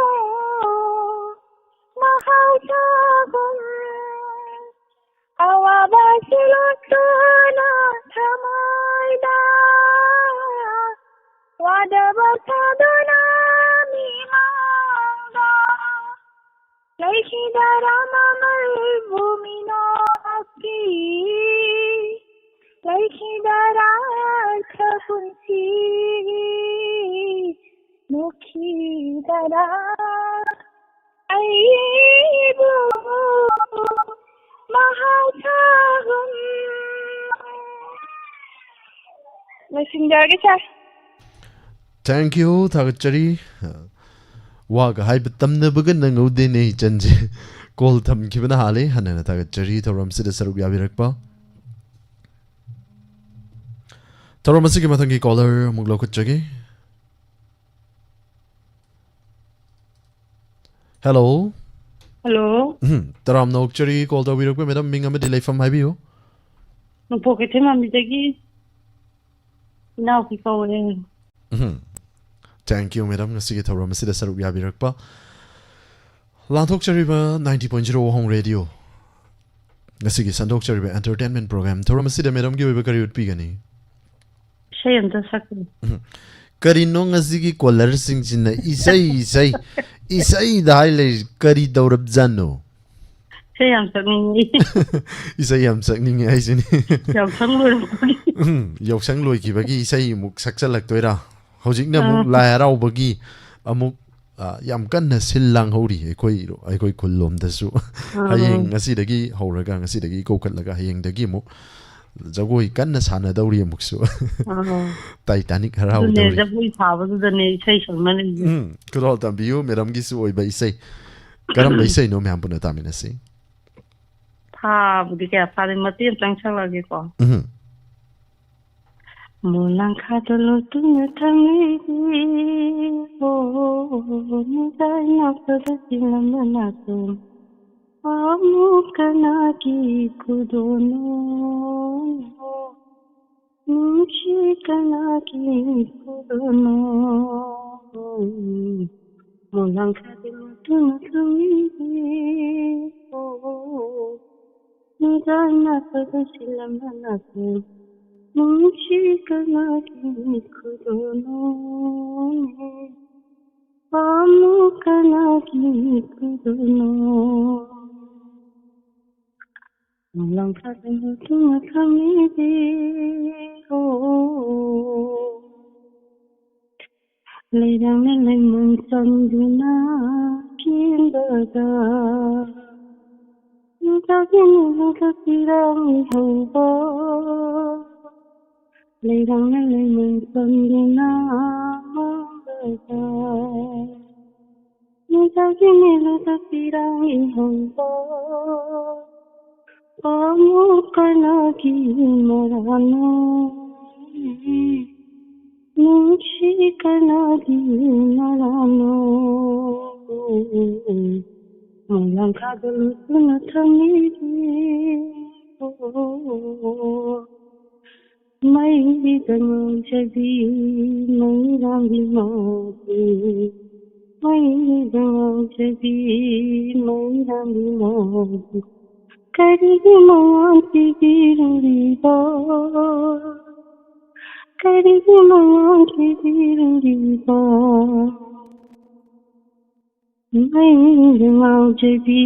Mahautagum Awabasilotuna Tamaida Wadabasaduna Mimanga Laikidara Mamal Bhuminoki Laikidara Thapunsi Nukhidara Aibu Mahauthagum Messenger ke cha Thank you thagachari wag haib tamna bagan nang ude nei chanje call tham kibana hale hanana thagachari thoram sida saruk yabirakpa thoram asigi mathangi caller muglo kachage Hello Hello. Taram nokchari call tabirakpa madam ming amadi lefam habiu No pocket mami dagi. Now ki kawe. Thank you madam ngasigi thoram sida saruk yabirakpa lanthokchari ba 90.0 WAHONG radio ngasigi sandokchari ba entertainment program thoram sida madam gi weba kari utpigani Isay amta sakni. Karino ngasigi caller singchina isai dai le kari daurab jano. Isay am sakni. Isai am sakni ai sini. Yam sangloi. Yausang loi ki bagi isai muk saksalak toira. Hojikna muk la rau bagi amuk yam kanna sillang hori aikoi kullom dasu. Hayeng ngasidagi hauraga ngasidagi kokatlaga hayeng dagi muk jagoi kanna sana dauri muksu. Titanic harau dauri. Jagoi sabadu dane isay sakmani. Kudol tambiu meram gisu oi ba isai. Karam ba isai no me hampuna tamina si. Tha budi kya sare mati tang lagi ko. Mulang khadalo tuna thangi ho nidai na pada silamana tu amukana ki kudono nushikana ki kudono mulang khadalo tuna thangi ho nidai na pada silamana tu Mushikana ki kudono amukana ki kudono Mulang khadalo tuna thangi ho Leidang nalai mansanduna kindaga Nutagin nutapirang hoba Leidang nalai mansanduna mandaga Nutagin nutapirang hoba Pamukana ki marano Nushikana ki marano Mulang khadalo tuna thangi Mai dang jabi mai rangi mati Mai dang jabi mai rangi mati Kari manti biruriba Kari manti biruriba Mai dang jabi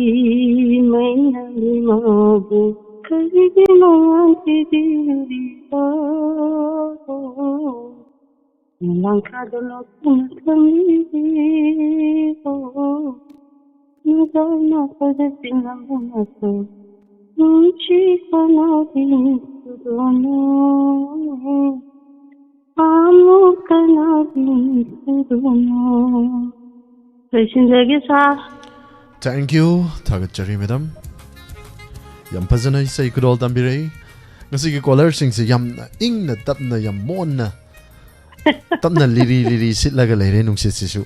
mai rangi mati Kari manti biruriba Mulang khadalo tuna thangi ho nidai na pada silamana tu nushikana ki kudono amukana ki kudono Jai sa Thank you. Thagachari madam. Yam phajana isai kudol tambirei. Ngasigi caller singse yam ingna tapna yam monna. Tapna liri sitlaga leire nungsit sisu.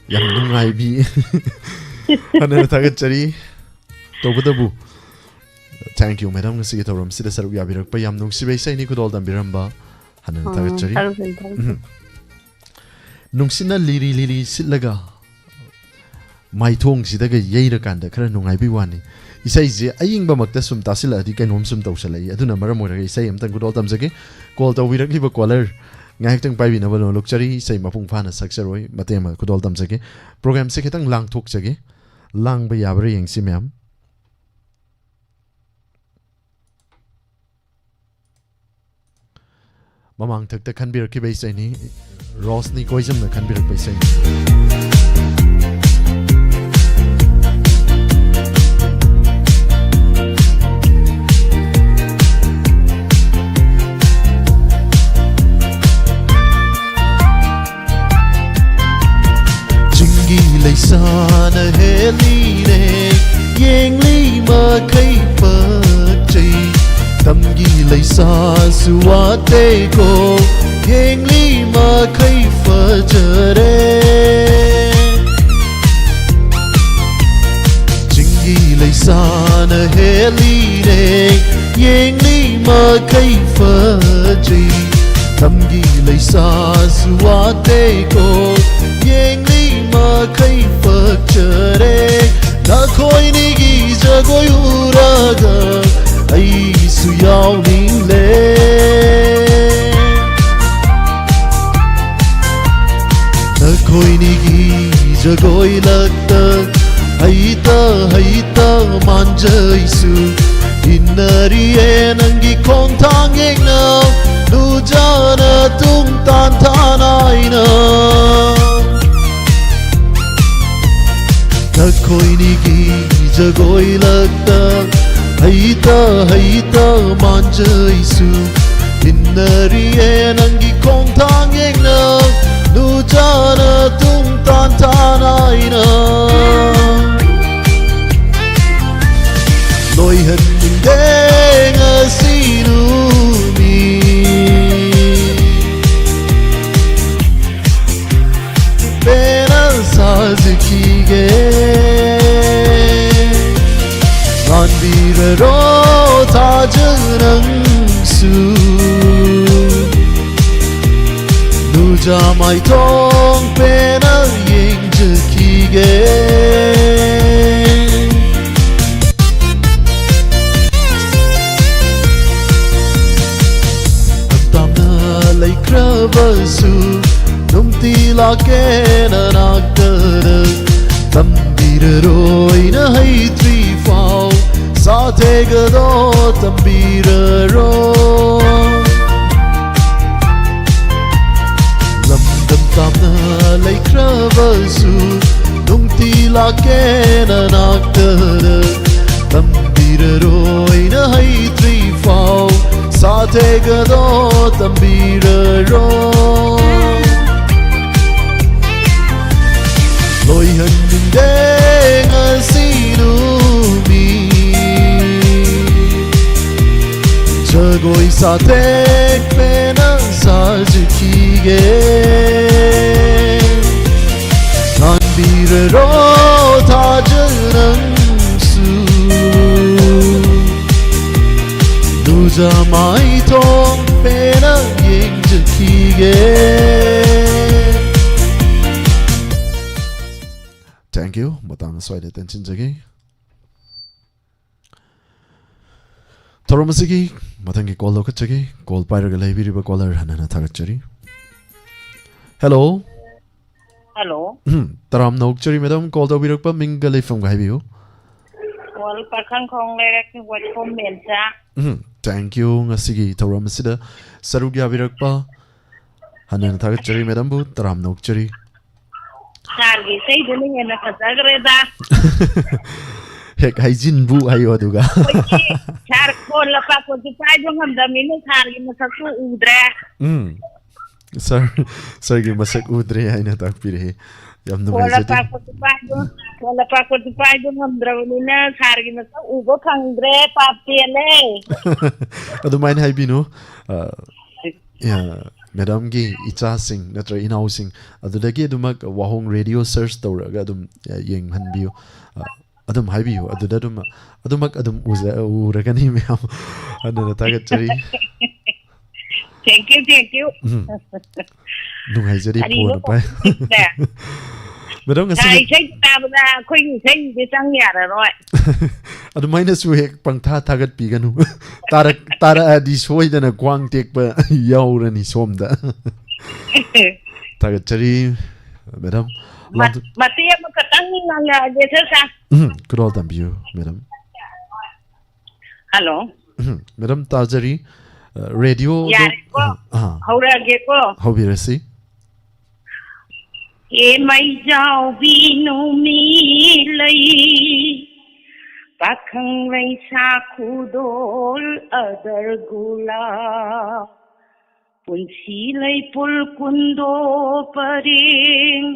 Yam nungai bi. Hana thagachari. Tobutabu. Thank you madam ngasigi thoram sida saru yabirak pa yam nungsibai sai ni kudol tambiramba. Hana thagachari. Nungsina liri sitlaga. Mai thong sidaga yeira kanda khara nungai bi wani. Isai je aying ba makta sum tasila adi kainom sum tawsalai aduna maram moiraga isai amtang kudol tamjage call tawbirakli ba caller ngaitang pai bina balo lokchari isai mapung phana saksaroi matema kudol tamjage program se khitang lang thok jage lang ba yabre yengsi ma'am mamang thakta khanbir ki bai sai ni rosni koisam na khanbir bai sai Laisana heli ne yeng li ma kai pa chai tamgi laisa suwate ko yeng li ma kai fa jare jingi laisana heli ne yeng li ma kai fa chai tamgi laisa suwate ko yeng kai fakchare na khoi ni gi jagoi uraga ai su yau ning le Inariye nangi kong tanging na Nujana tung tan tanay na Takoy nigi jagoy lagta Hayta manja isu Inariye nangi kong tanging na Nujana tung tan tanay na Loi hân mình đê ngờ si nu mi Bena sa ziki ge Ngan bira ro ta jeng nang su Nu ja mai tong bena yeng ziki ge Lay kravasu nung tila ke na nagdara Tambira roi na hay three fall Sa tega do tambira ro Lamdam tam na lay kravasu nung tila ke na nagdara Tambira roi na hay three fall Sa tega do tambira ro Loi hân mình đê ngờ si nu mi Chờ gối sa teg pena sa zuki ge Ngan bira ro ta jeng nang su Nuja mai tong pena yeng zuki ge Thank you. Matang soy de tension jagi. Thoro masigi matang ki call lokat jagi. Call paira ga lai biri ba caller hanana thagat chari. Hello. Hello. Taram nok chari madam call to birak pa ming ga lai from ga hibiu. Wal parkhan khong lerek ni wat kom mensa. Thank you ngasigi thoro masida sarugya birak pa hanana thagat chari madam bu taram nok chari. Sargi say duni na kazagreda. Hek haijin bu hayo aduga. Sar kon la pa ko ti pa jong ham da minu sargi masaku udre. Sir gi masak udre ay na tak pire. Yam no Wala haijin. pa ko ti pa jong ham dra na sargi masak ugo khangdre pa piele. Adumain haibino. Yeah. Madam gi icha sing natra inau sing adudagi adumak wahong radio search tawraga adum yeng hanbiu adum haibiu adumak uza uragani meam aduna tagat chari Thank you. nung haijari phone pai Madam Sai ngasi sai ta ba khoi sai de sang ya rồi. adumai na su hek pangtha tagat piganu tara adi soidana kwang tek ba yaurani somda tagat chari madam Matia makatang na de sa. kudol tambiu madam Hello. madam tajari radio Yari ko. Haura ge ko. how birasi Ye mai jao binu mi lai. Pakhang lai sa khudol adar gula. Punsi lai pul kundo paring.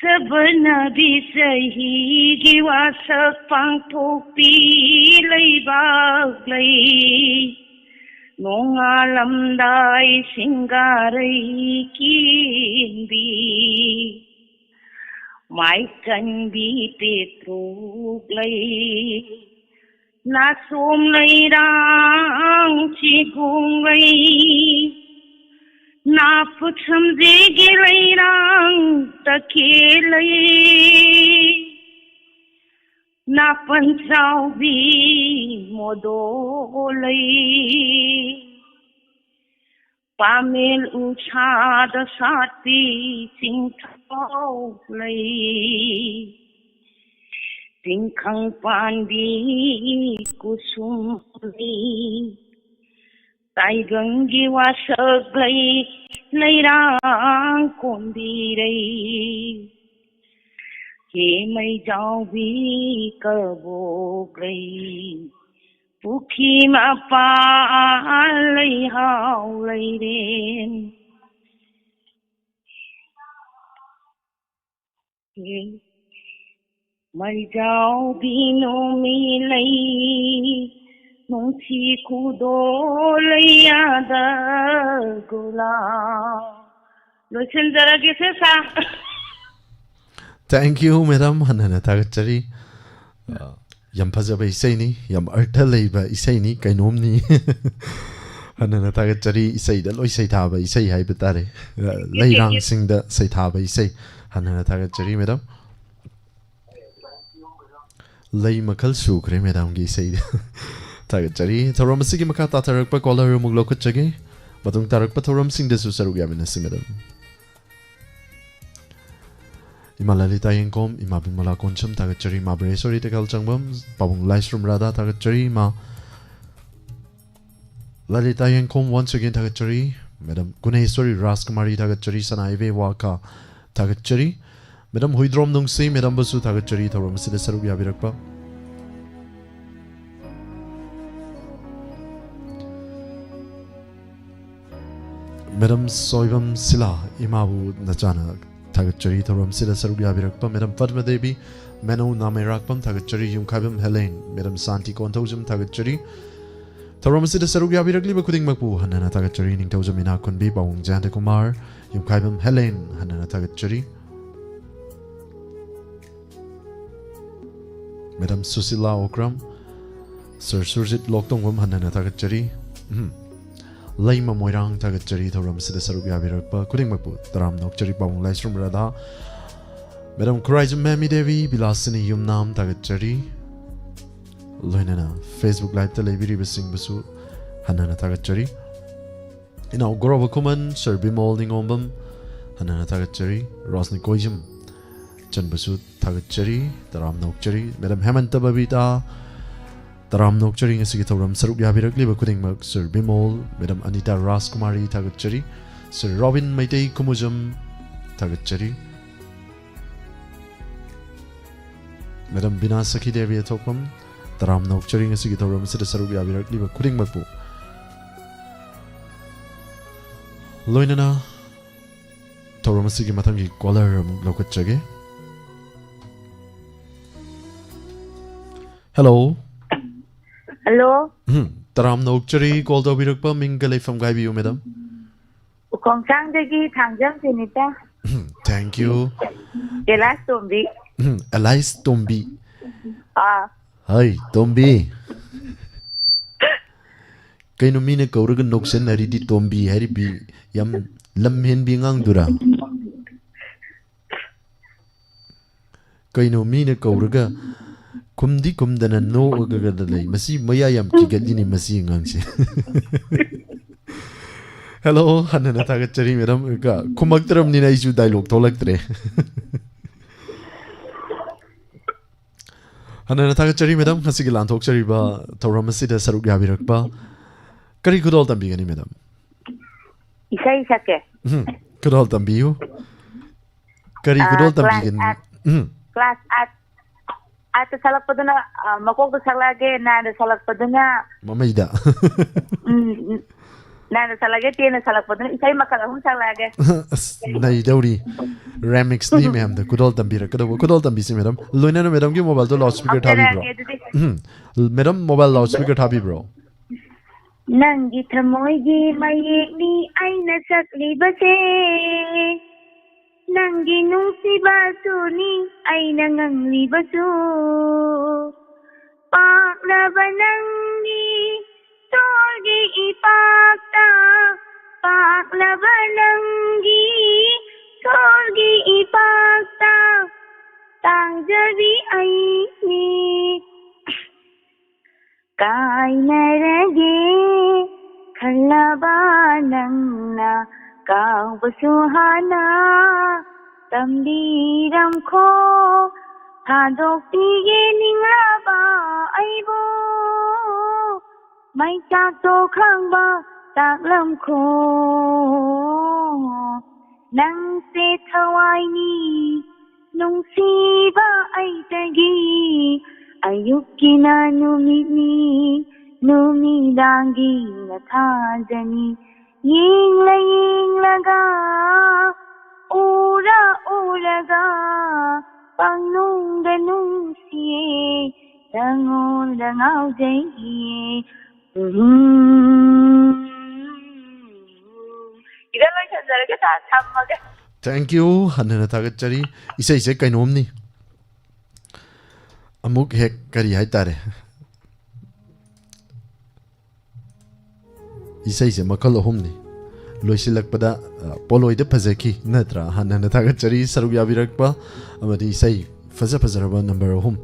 Sabana bisahi giwasak pang topi lai bag lai. Nung alam dai singarai kinbi. Mai kan bi petrug lai. Nasum lai rang chigung lai. Na pucham degi lai rang take lai. Na panchao bi modo lai. Pamil ucha da sati sing thao lai. Tingkhang pandi kusumli Taigangi wasaglay Lairang kondirei He may jaubi kaboglay Pukhi mapalay hawlay rin May jaubi numilay Nung chikudolay adagula Loisindaragi sa Thank you, madam. Hanana tagachari. Yam phajaba isai ni, yam artha leiba isai ni, kainom ni. Hanana tagachari isai da loi sai thaba isai haiba tare. Leirang sing da sai thaba isai. Hanana tagachari, madam. Lei makal sukre madam gi isai. Tagachari. Thoram sigi makha tatarakpa kola rumug lokut chage. Batung tarakpa thoram sing da susarug yamina si madam. Imalalita yengkom imabing mala koncham tagachari ma bresori tekal changbam pabung livestream rada tagachari ma lalita yengkom once again tagachari madam Guneswari Raskumari tagachari sanaive waka tagachari madam huidrom nungsi madam basu tagachari thoram sida sarug yabirakpa madam soibam sila imabu nachana Tagachari thoram sida sarug yabirakpa Madam Padma Devi Menu Namirakpam Tagachari Yumkabam Helen Madam Santi Kontojam Tagachari thoram sida sarug yabirakli bakuding makpu Hanana Tagachari ning tojam ina kunbi Bawung Jante Kumar Yumkabam Helen Hanana Tagachari Madam Susila Okram Sir Surjit Loktongwam Hanana Tagachari Laima moirang tagachari thoram sida sarug yabirakpa kuding makpu taram nokchari bawung livestream rada Madam Kuraijam Mami Devi Bilasini Yumnam tagachari loinana Facebook live ta leibiri basing basu hanana tagachari ina gorova kuman Sir Bimol ningombam hanana tagachari Rosni Koijam chan basu tagachari taram nokchari Madam Hemanta Babita Taram nokchari ngasigi thoram sarug yabirakli bakuding mak Sir Bimol Madam Anita Raskumari tagachari Sir Robin Maitei Kumujam tagachari Madam Bina Sakhi Devi Atokpam Taram nokchari ngasigi thoram sida sarug yabirakli bakuding makpu loinana thoram asigi mathangi caller lokachage Hello Hello, Taram nokchari call to birakpa mingalay from Gaibi madam. Kongchangdagi Thangjam Sinita. Thank you. Elas Tumbi. Elias Tombi. Hi, Tombi. Kaino mina kauraga noksen hari di Tombi hari bi yam lamhen bi ngang dura. Kaino mina kauraga kumdi kumdana no agagadalay masi mayayam kigadini masi ngangsi Hello hanana tagachari madam ka kumagtaram ni na isu dialogue tolaktre hanana tagachari madam hasigi lanthok chari ba thoramasi da sarug yabirakpa kari kudol tambi gani madam Isai Sake. kudol tambi yu kari kudol tambi gani Class at salak paduna makok salage na salak paduna mamaida na salage tiene salak paduna isai makalahun salage nai dauri remix ni ma'am da kudol tambira kudol tambi si madam loina na madam ki mobile to loudspeaker thabi bro madam mobile loudspeaker thabi bro Nangi thamoigi mayekni aina saklibase Nangi nungsibasuni aina nganglibasu Paklaba nangi tolgi ipakta Paklaba nangi tolgi ipakta Tangjabi aini Kainarage khalaba nangna Kau bersuhana Tamdiram ko Thadoktige ninglaba aibo Mai chak to khangba tak lam kho Nang se thawai ni nung siba ai tagi Ayukina numi dangi na thajani Ying la ga ura ga Pangnung ganung siye Dangon dangau jai Ida lang sanjaraga ta thammaga Thank you. Hanna tagatchari. Isai kainomni. Amuk hek kari haitare. Isai makal homni. Loisilakpada poloida phazaki natra hanna tagatchari saruk yabirakpa amadi isai fazaraba number home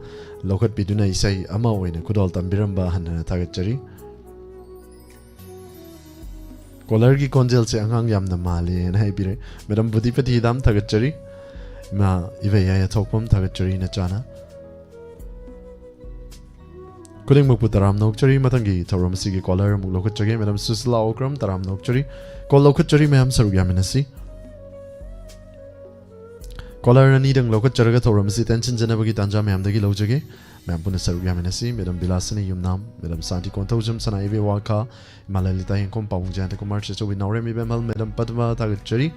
lokat biduna isai ama oina kudol tambiramba hanna tagatchari. Kolar ki konjel se angang yam na male na hai bire madam budipati dam tagatchari ma ive ya thokpam tagatchari na chana kuding mukpu taram nokchari matangi thoram sigi kolar muk lokachage madam susla okram taram nokchari kol lokachari ma'am saruk yaminasi kolar ani dang lokacharaga thoram si tension janabagi tanja ma'am dagi lojage ma'am puna saruk yaminasi madam bilasani yumnam madam santi kontojam sana ive waka Malalita Yankom Pawjanta Kumar Chawi Naure Mi Bemal Madam Padma Tagachari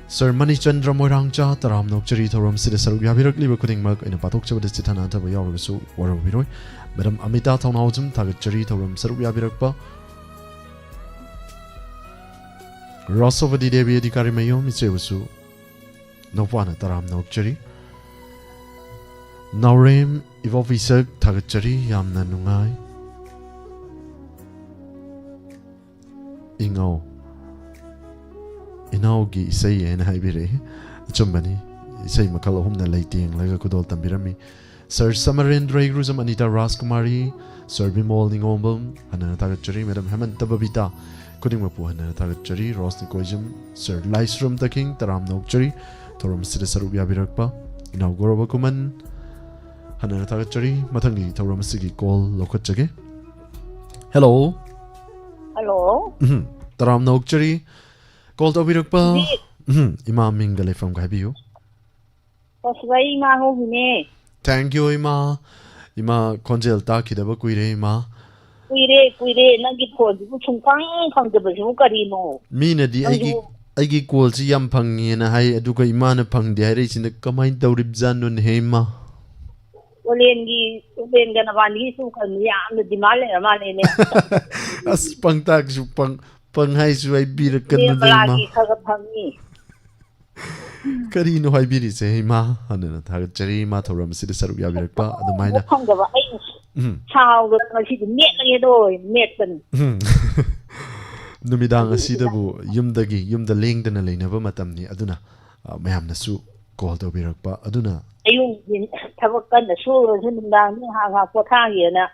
Sir Mani Chandra Moirangcha Taram Nokchari Thoram Sida Saru Yabirakli Bakuding Mark in a Patok Chabad Chitana Tabayarusu Wara Viroi Madam Amita Townhausum Tagachari Thoram Saru Yabirakpa Rosovadi Devi Dikari Mayo Mitsevusu Nopana Taram Nokchari Naurem Ivovisak Tagachari Yamna Nungai Inau gi isai en haibire chumbani isai makal homna leiting laga kudol tambirami Sir Samarendra Gruzam Anita Raskumari Sir Bimol Ningombam Hanana Tagachari Madam Hemanta Babita Kudingmapu Hanana Tagachari Rosni Koijam Sir Laisrum the King Taram Nokchari Toram Sida Sarup Yabirakpa Inau Goroba Kuman Hanana Tagachari Matangi Toram Sigi Kol Lokachage Hello Hello. Taram Nokchari Call to Birukpa Imam Mingale from Gabiu. Paswai ma ho hine. Thank you, Ima. Ima Conjel Taki the Bakuire, Ima. Kuire nagi phone bu chungpang phangdaba ju kari no. Mina di Agi calls Yam Pangi and I educa Imana Pang the Harris in the Kamain Tauribzan on Hema. Olengi gana bani su kan ya am di male male ne. As Pang Tag Pang High Sway Beer Ne malagi khaga phangi. Kari no Hibiri say Ma and Tagachari Matoram City Saru Yabirakpa, the minor. Phangdaba ai chao ga ngasi di net ngi do net ban. Numidang Asidabu Yumda Ling than a lane of Matamni Aduna Mayam Nasu called Obirakpa Aduna. Ayung thawak kan na su sinundang ni ha potang ye na.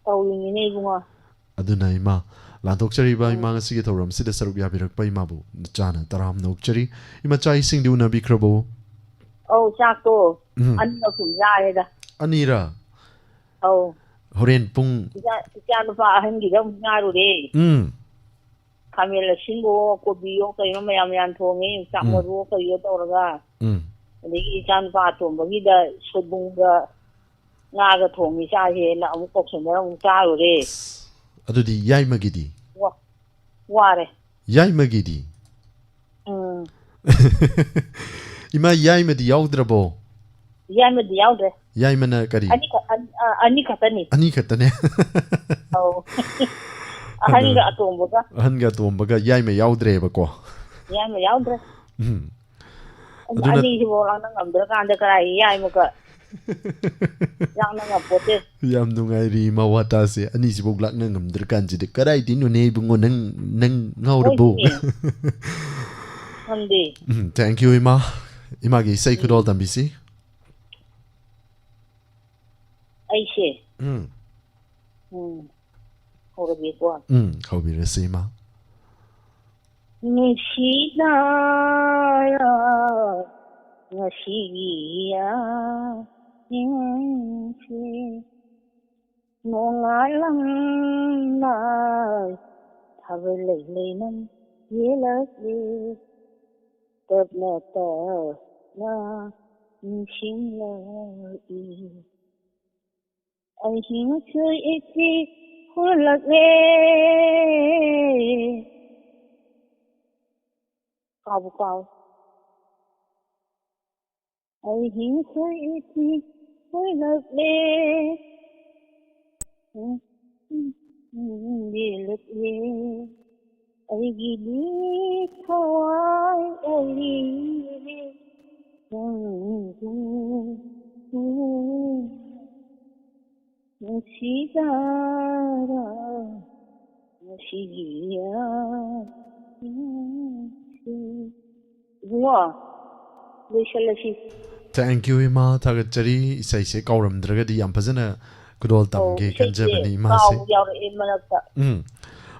Tawing ni bunga. Aduna Ima Lantokchari by Mangasi Toram Sida Saru Yabirakpa Imabu Jana Taram Nokchari Imachai Sing Duna Bikrabo. Oh chako an no sum ya da. Anira. Oh Horen Pung. Jangan lupa hangi dong ngaruh deh. Kami lesin bo kopi yo kayu mayam thongi sak moru kayu to raga. Jadi jangan lupa tuh bagi dah sebung dah ngaga thongi cahaya na amu kok sebenarnya ngaruh deh. Aduh di Yai Magidi. Wah deh. Yai Magidi. Ima Yai Madi Yaudrabo. Yai Madi Yaudrabo. Yai mana kari. Ani kata ni. Ani kata ni. Oh. Ahani ga atombo ka. Ahani ga atombo ka. Yai me yaudre ba ko. Yai me yaudre. Ani si bolang nang amdra ka anda karai yai mo ka. Yang nang apote. Yam nungai ri mawata se. Ani si boglak nang amdra ka anda karai dinu ne bungo nang ngaurbo. Handi. Thank you Ima. Ima gi say kudol tambisi. Aisyah. Hora biasa. Kau birasima. Nisina ya ngasiya ingsi nongalang nai thabalai leinam yelakle tapna ta na singla I ai hing chui iti hulakle kaw ai hing chui iti hulakle yelakle ai gili thawai ai Sigara Sigia Bunga Loisalasi Thank you Ima Tagachari Isaise Kauramdragadi yam fazana kudol tamge kanjabani Ima se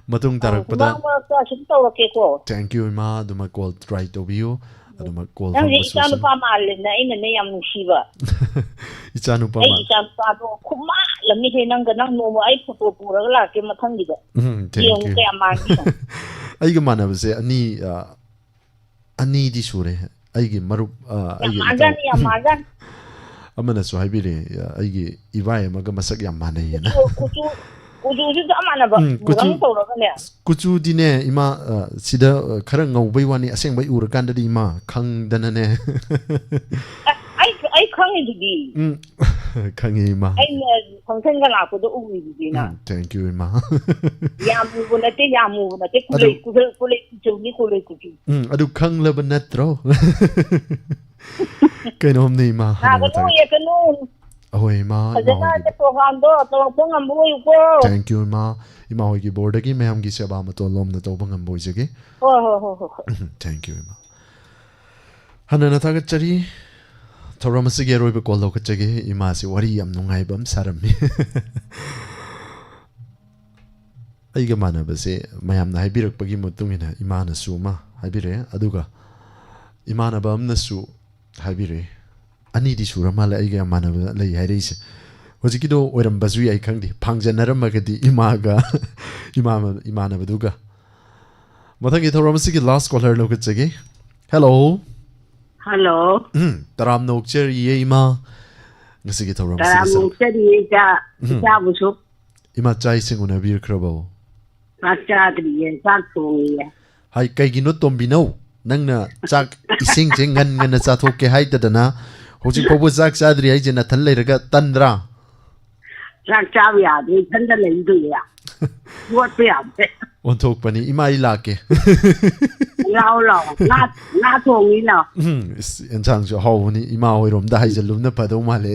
Matung tarakpada Thank you Ima duma call try to view aduma call Nang from ichan Susan pa malin na ina ne yam nusiba Ichanupa ai ichan pa do kuma lami he nang ganang no mo ai photo pura la ke mathang gi da Thank yung you ke amangi Aiga manabase ani di sure aigi marup Yamagan yamagan amana so haibire aigi ibai amaga masak yam manai na kuju ju amana ba murang tawra ga ne kuchu dine ima sida khara ngaubai wani aseng bai ur kan di ima khang dana ne ai khangi di khangi ima ai function ga la ko do u di na thank you ima yamu na te kulei chu ni kulei ku chu adu khang laba natro kainom ni ima na ga no ye ka no ahoy ima Ajana te program do to ngam boi ko thank you ima hoy ki board gi meham gi seba ma to lom na to bangam boi jage ho thank you ima hanana taga chari thoram se ge roi be kol lo ka chage ima se wari am nungai bam sarami aiga mana base mayam na haibirak pagi mutungina imana suma haibire aduga imana bam na su haibire ani di sura mala aiga mana lei haireise hojikido oiram bazu ai khangdi phangjanara magadi imaga imana baduga mathangi thoram se ki last caller lo ka chage hello taram nok cher ye ima ngasi ki thoram se Taram seri ja busu ima chai singuna bir krabo Rakadriye sakthongiye hai kai gino tombino nangna chak ising je ngan ngan cha thoke hai tadana hoji pobo chak chadri hai je na than leiraga tandra rak chawiya de thanda leidu ya wat pe ame on thok pani imai la ke lao na thongi la en chang jo ho ni ima hoirom da hai jalum na pado male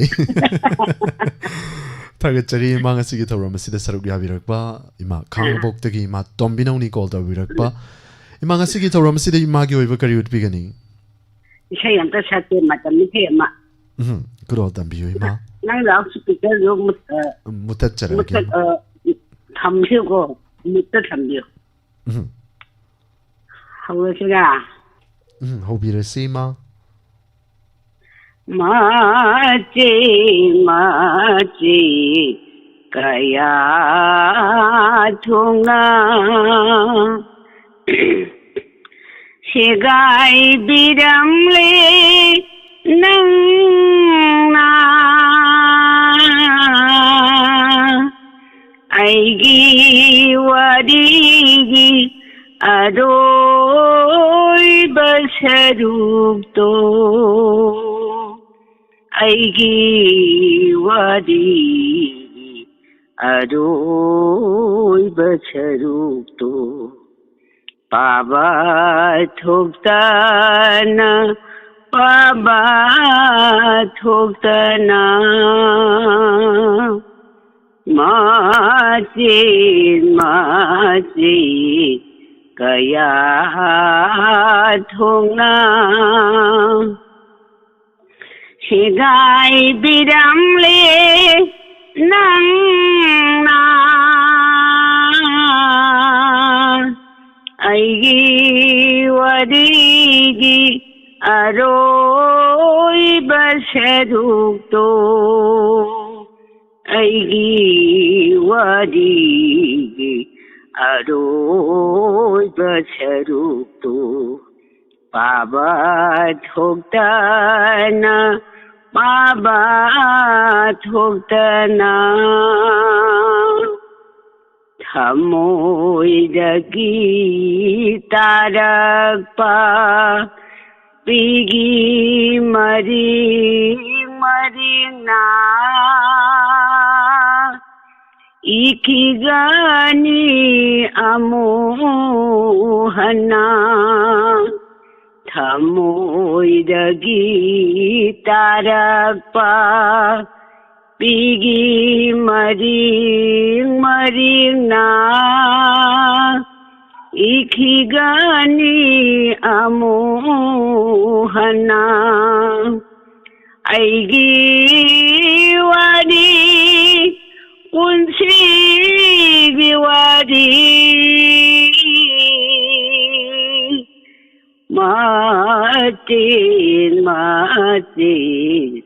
Tagachari mang asigi thoram asida saruk ya birakba ima khangabok tagi ima tombino ni call da birakba ima asigi thoram asida ima gi oiba kari utpi gani isai anta sate matam ni thema kuro tambi ima nang louud speaker yo mutachara ke thambiyo ko mutta thambiyo hawa siga hobira sima Mace kaya thunga Sigai biramle nang na Aigi warigi adoi basaruk to Aigi wadi adoi basaruk to Paba thuktana Mace kaya thunga Sigai biramle nang na Aigi warigi aro ꯁꯔꯨꯛꯇꯣ ꯑꯩꯒꯤ ꯋꯥꯔꯤꯒꯤ ꯑꯔꯣꯏꯕ ꯁꯔꯨꯛꯇꯣ ꯄꯥꯕ ꯊꯣꯛꯇꯅ ꯄꯥꯕ ꯊꯣꯛꯇꯅ ꯊꯃꯣꯏꯗꯒꯤ ꯇꯥꯔꯛꯄ ꯄꯤꯒꯤ ꯃꯔꯤꯡꯅ 이키가니 아무하나 타모이다기 따라빠 삐기 머링나 이키가니 아무하나 아이기 와리 운치기와리 마tin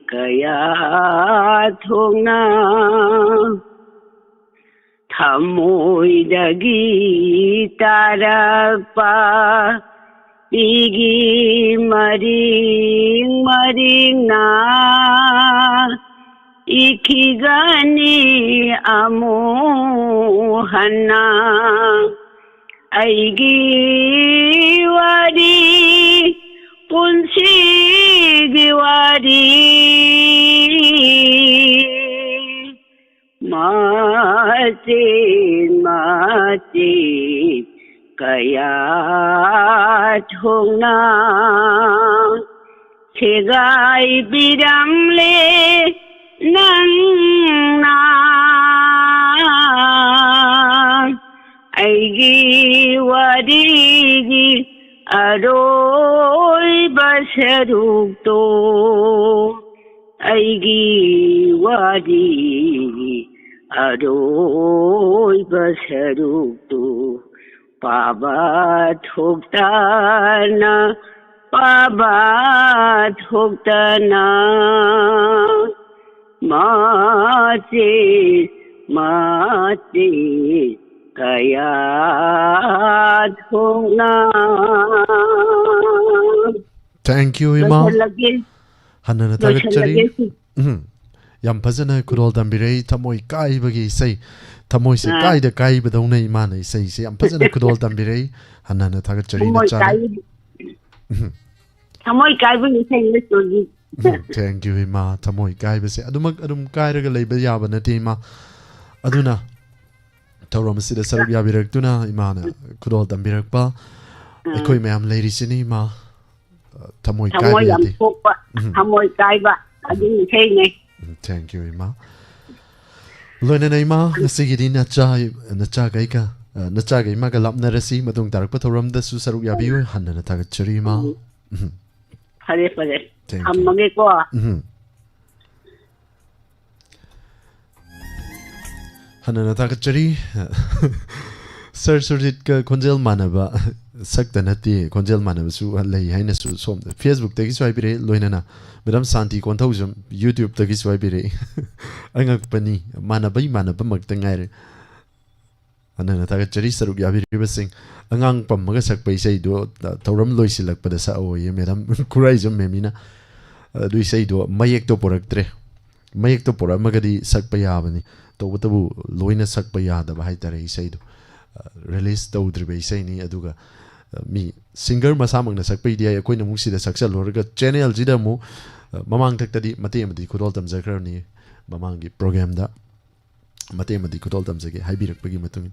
kaya thongna thamoidagi tarakpa pigi maringna ikigani amuhana aigi wari punchigi wari matin kaya thongna chegai biramle nangna aigi warigi aroiba sarukto aigi warigi aroiba sarukto paba thoktana mate kaya thongna. Thank you, Ima. Hanana tagachari. Yam phajana kurol tambirei thamoi kaibagi sei thamoi se kaida kaibadona imana sei se yam phajana kurol tambirei hanana tagachari na cha. Thamoi kaibagi sei le story. Thank you, Ima. Thamoi kaibase adum kairaga leiba yaba nate Ima. Aduna Tauram sida saruk yabirektuna imana kurol tambirekpa ekoi mayam leiri sini Ima thamoi Thamoi yam kaibati. thokpa thamoi kaiba adu sei ne. Thank you, Ima. Loina na Ima nasigidi nacha gaika nacha gai ma galap narasi matung tarak pathoram da su saruk yabi hanna tagachari Ima. Phare Thank you. ammage ko Hanna tagachari Sir Surjit ka konjel manaba sakta nati konjel manaba su lei haina su som Facebook tagi swai bire loina na Madam Santi konthau YouTube tagi swai bire angak pani manaba makta ngaire Hanna tagachari saruk yabi basing angang pammaga sakpai sei do tauram loisilak pada sa oye madam kurai jam memina du sei do mayek to poraktre mayek to poramagadi sakpai abani to butabu loina sakpai yada ba haitare sei do release to dribe sei ni aduga mi singer masamang na sakpai dia koi na musi da saksal lorga channel jida mu mamang taktadi mate amadi kudol tamjakar ni mamang gi program da mate amadi kudol tamjage haibirak pagi matungin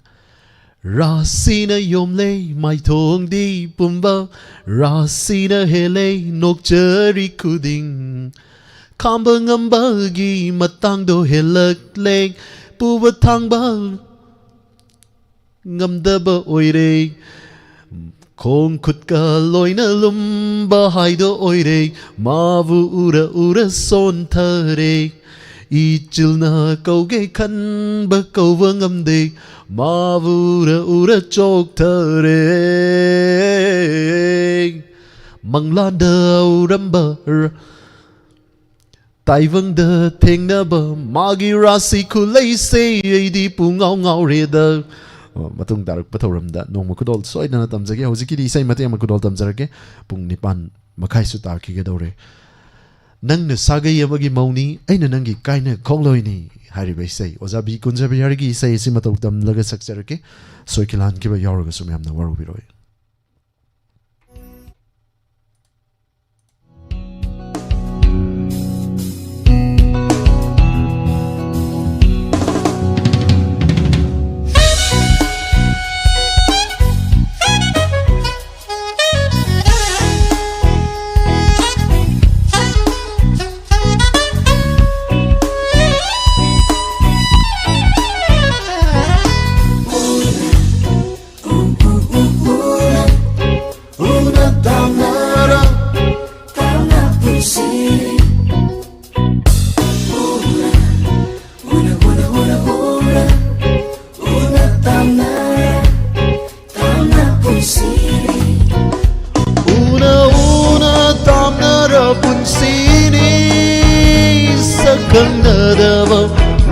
Rasina yomle mai thong di pumba Rasina hele nokchari kuding Kamba ngamba gi matang do helak leng Puwa thangba ngamdaba oire Kong kutka loina lumba haido oire Mavu ura son thare Ichilna kauge kan ba kauwa ngamde Mavura chok thare Manglanda uramba Taivangda thengnaba magi rasi khulei se aidi pungau ngau reda matung darak pathoramda nongma kudol soidana tamjage hojiki di sai mate am kudol tamjarake pung nipan makhai su tarki ge dore nang na sagai amagi mauni aina nangi kaina khongloini hari bai sai ojabi kunjabi yargi sai si matok tam laga sakjarake soikilan ke ba yaroga sumyam na waru biroi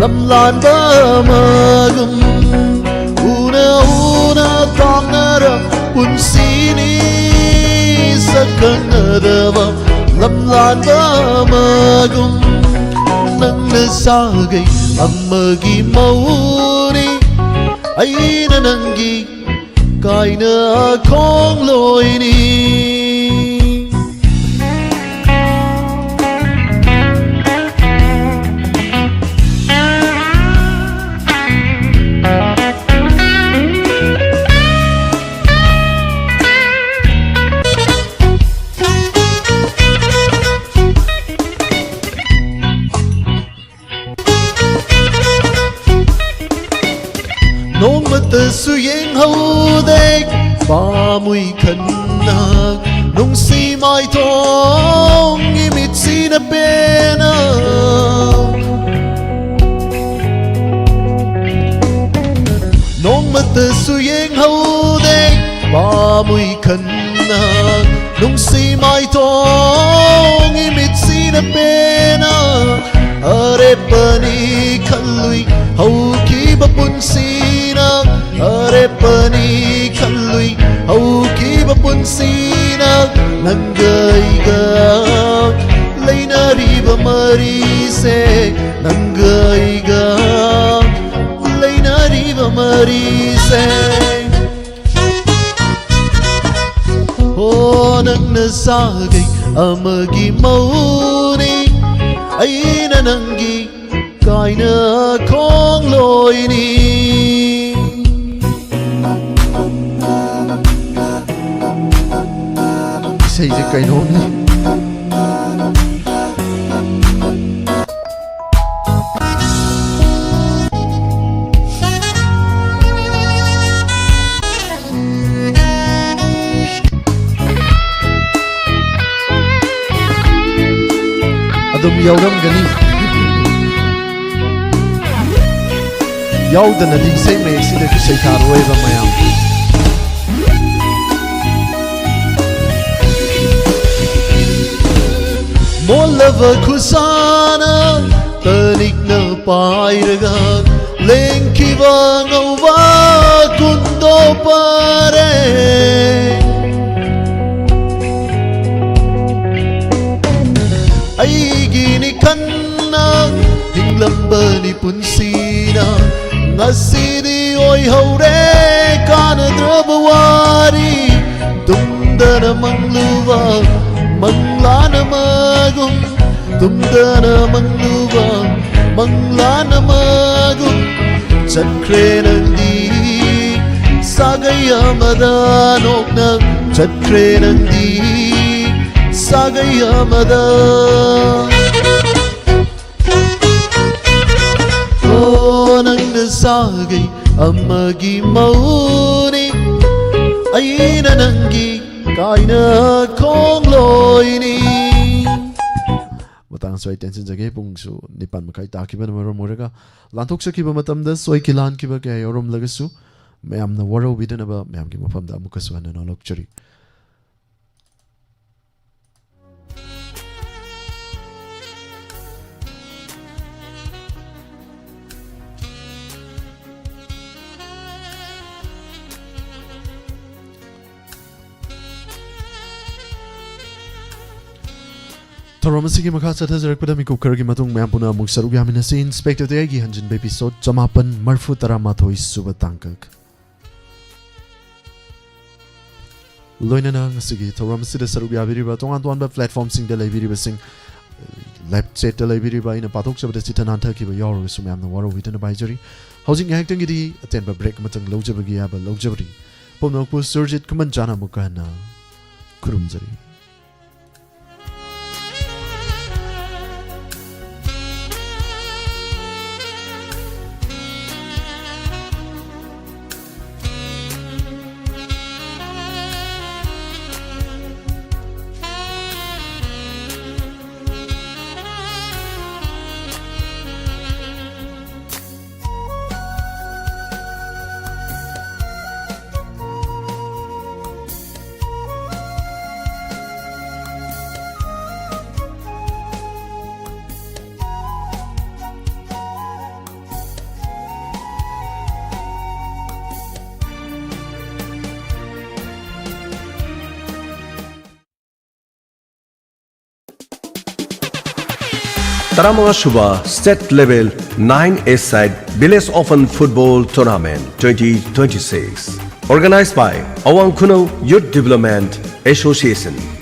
lamlan bamagum una tamnara punsini sakanadava lamlan bamagum nang nasagai amagi mauni aina nangi kaina khongloini su yeng hau dek ba mui khan na nung si mai thong imit si na pena nong mat su yeng hau dek ba mui khan na nung si mai thong imit si na pena are pani khalui hau ki ba pun si are pani khalui hau ki ba pun sina nangai ga leina ri ba mari se nangai ga leina ri ba mari se ho nang na sagai amagi mauni aina nangi kaina khongloini say the kind of adum yauram gani yaudana di say me sida ki say tharoi ba mayam Molava kusana tanik na pairaga lengkiva ngova kundo pare aigi ni kanna hinglamba ni punsina ngasidi oi haure kana drabawari tumdana mangluva manglana magum tumdana mangluva manglana magum chakre nandi sagaya madanokna chakre nandi sagaya madan oh nang nasagai amagi mauni aina nangi kaina khongloini matang soi tension jage pungsu nipan makai takiba namaro moraga lanthok sakiba matamda soi kilan kiba ke yorom lagasu mayam na waro bidanaba mayam ki mafamda amukasu ana nolok chari Thoram asigi makha chatha jarakpada mi kukkar gi matung mayam puna amuk saruk yaminasi Inspector Tay gi hanjin episode chamapan marfu taramathoi suba tangkak loinana ngasigi thoram sida saruk yabiriba tongan platform sing da laibiriba sing live chat da laibiriba ina pathok chabada chitananta ki ba yaru sumyam na waro witana baijari housing acting gi di attend ba break matang lojabagi ya ba lojabri pomnokpu surjit kuman jana mukana kurumjari Taramonga Suba State Level 9A Side Village Open Football Tournament 2026 organized by Awang Kuno Youth Development Association.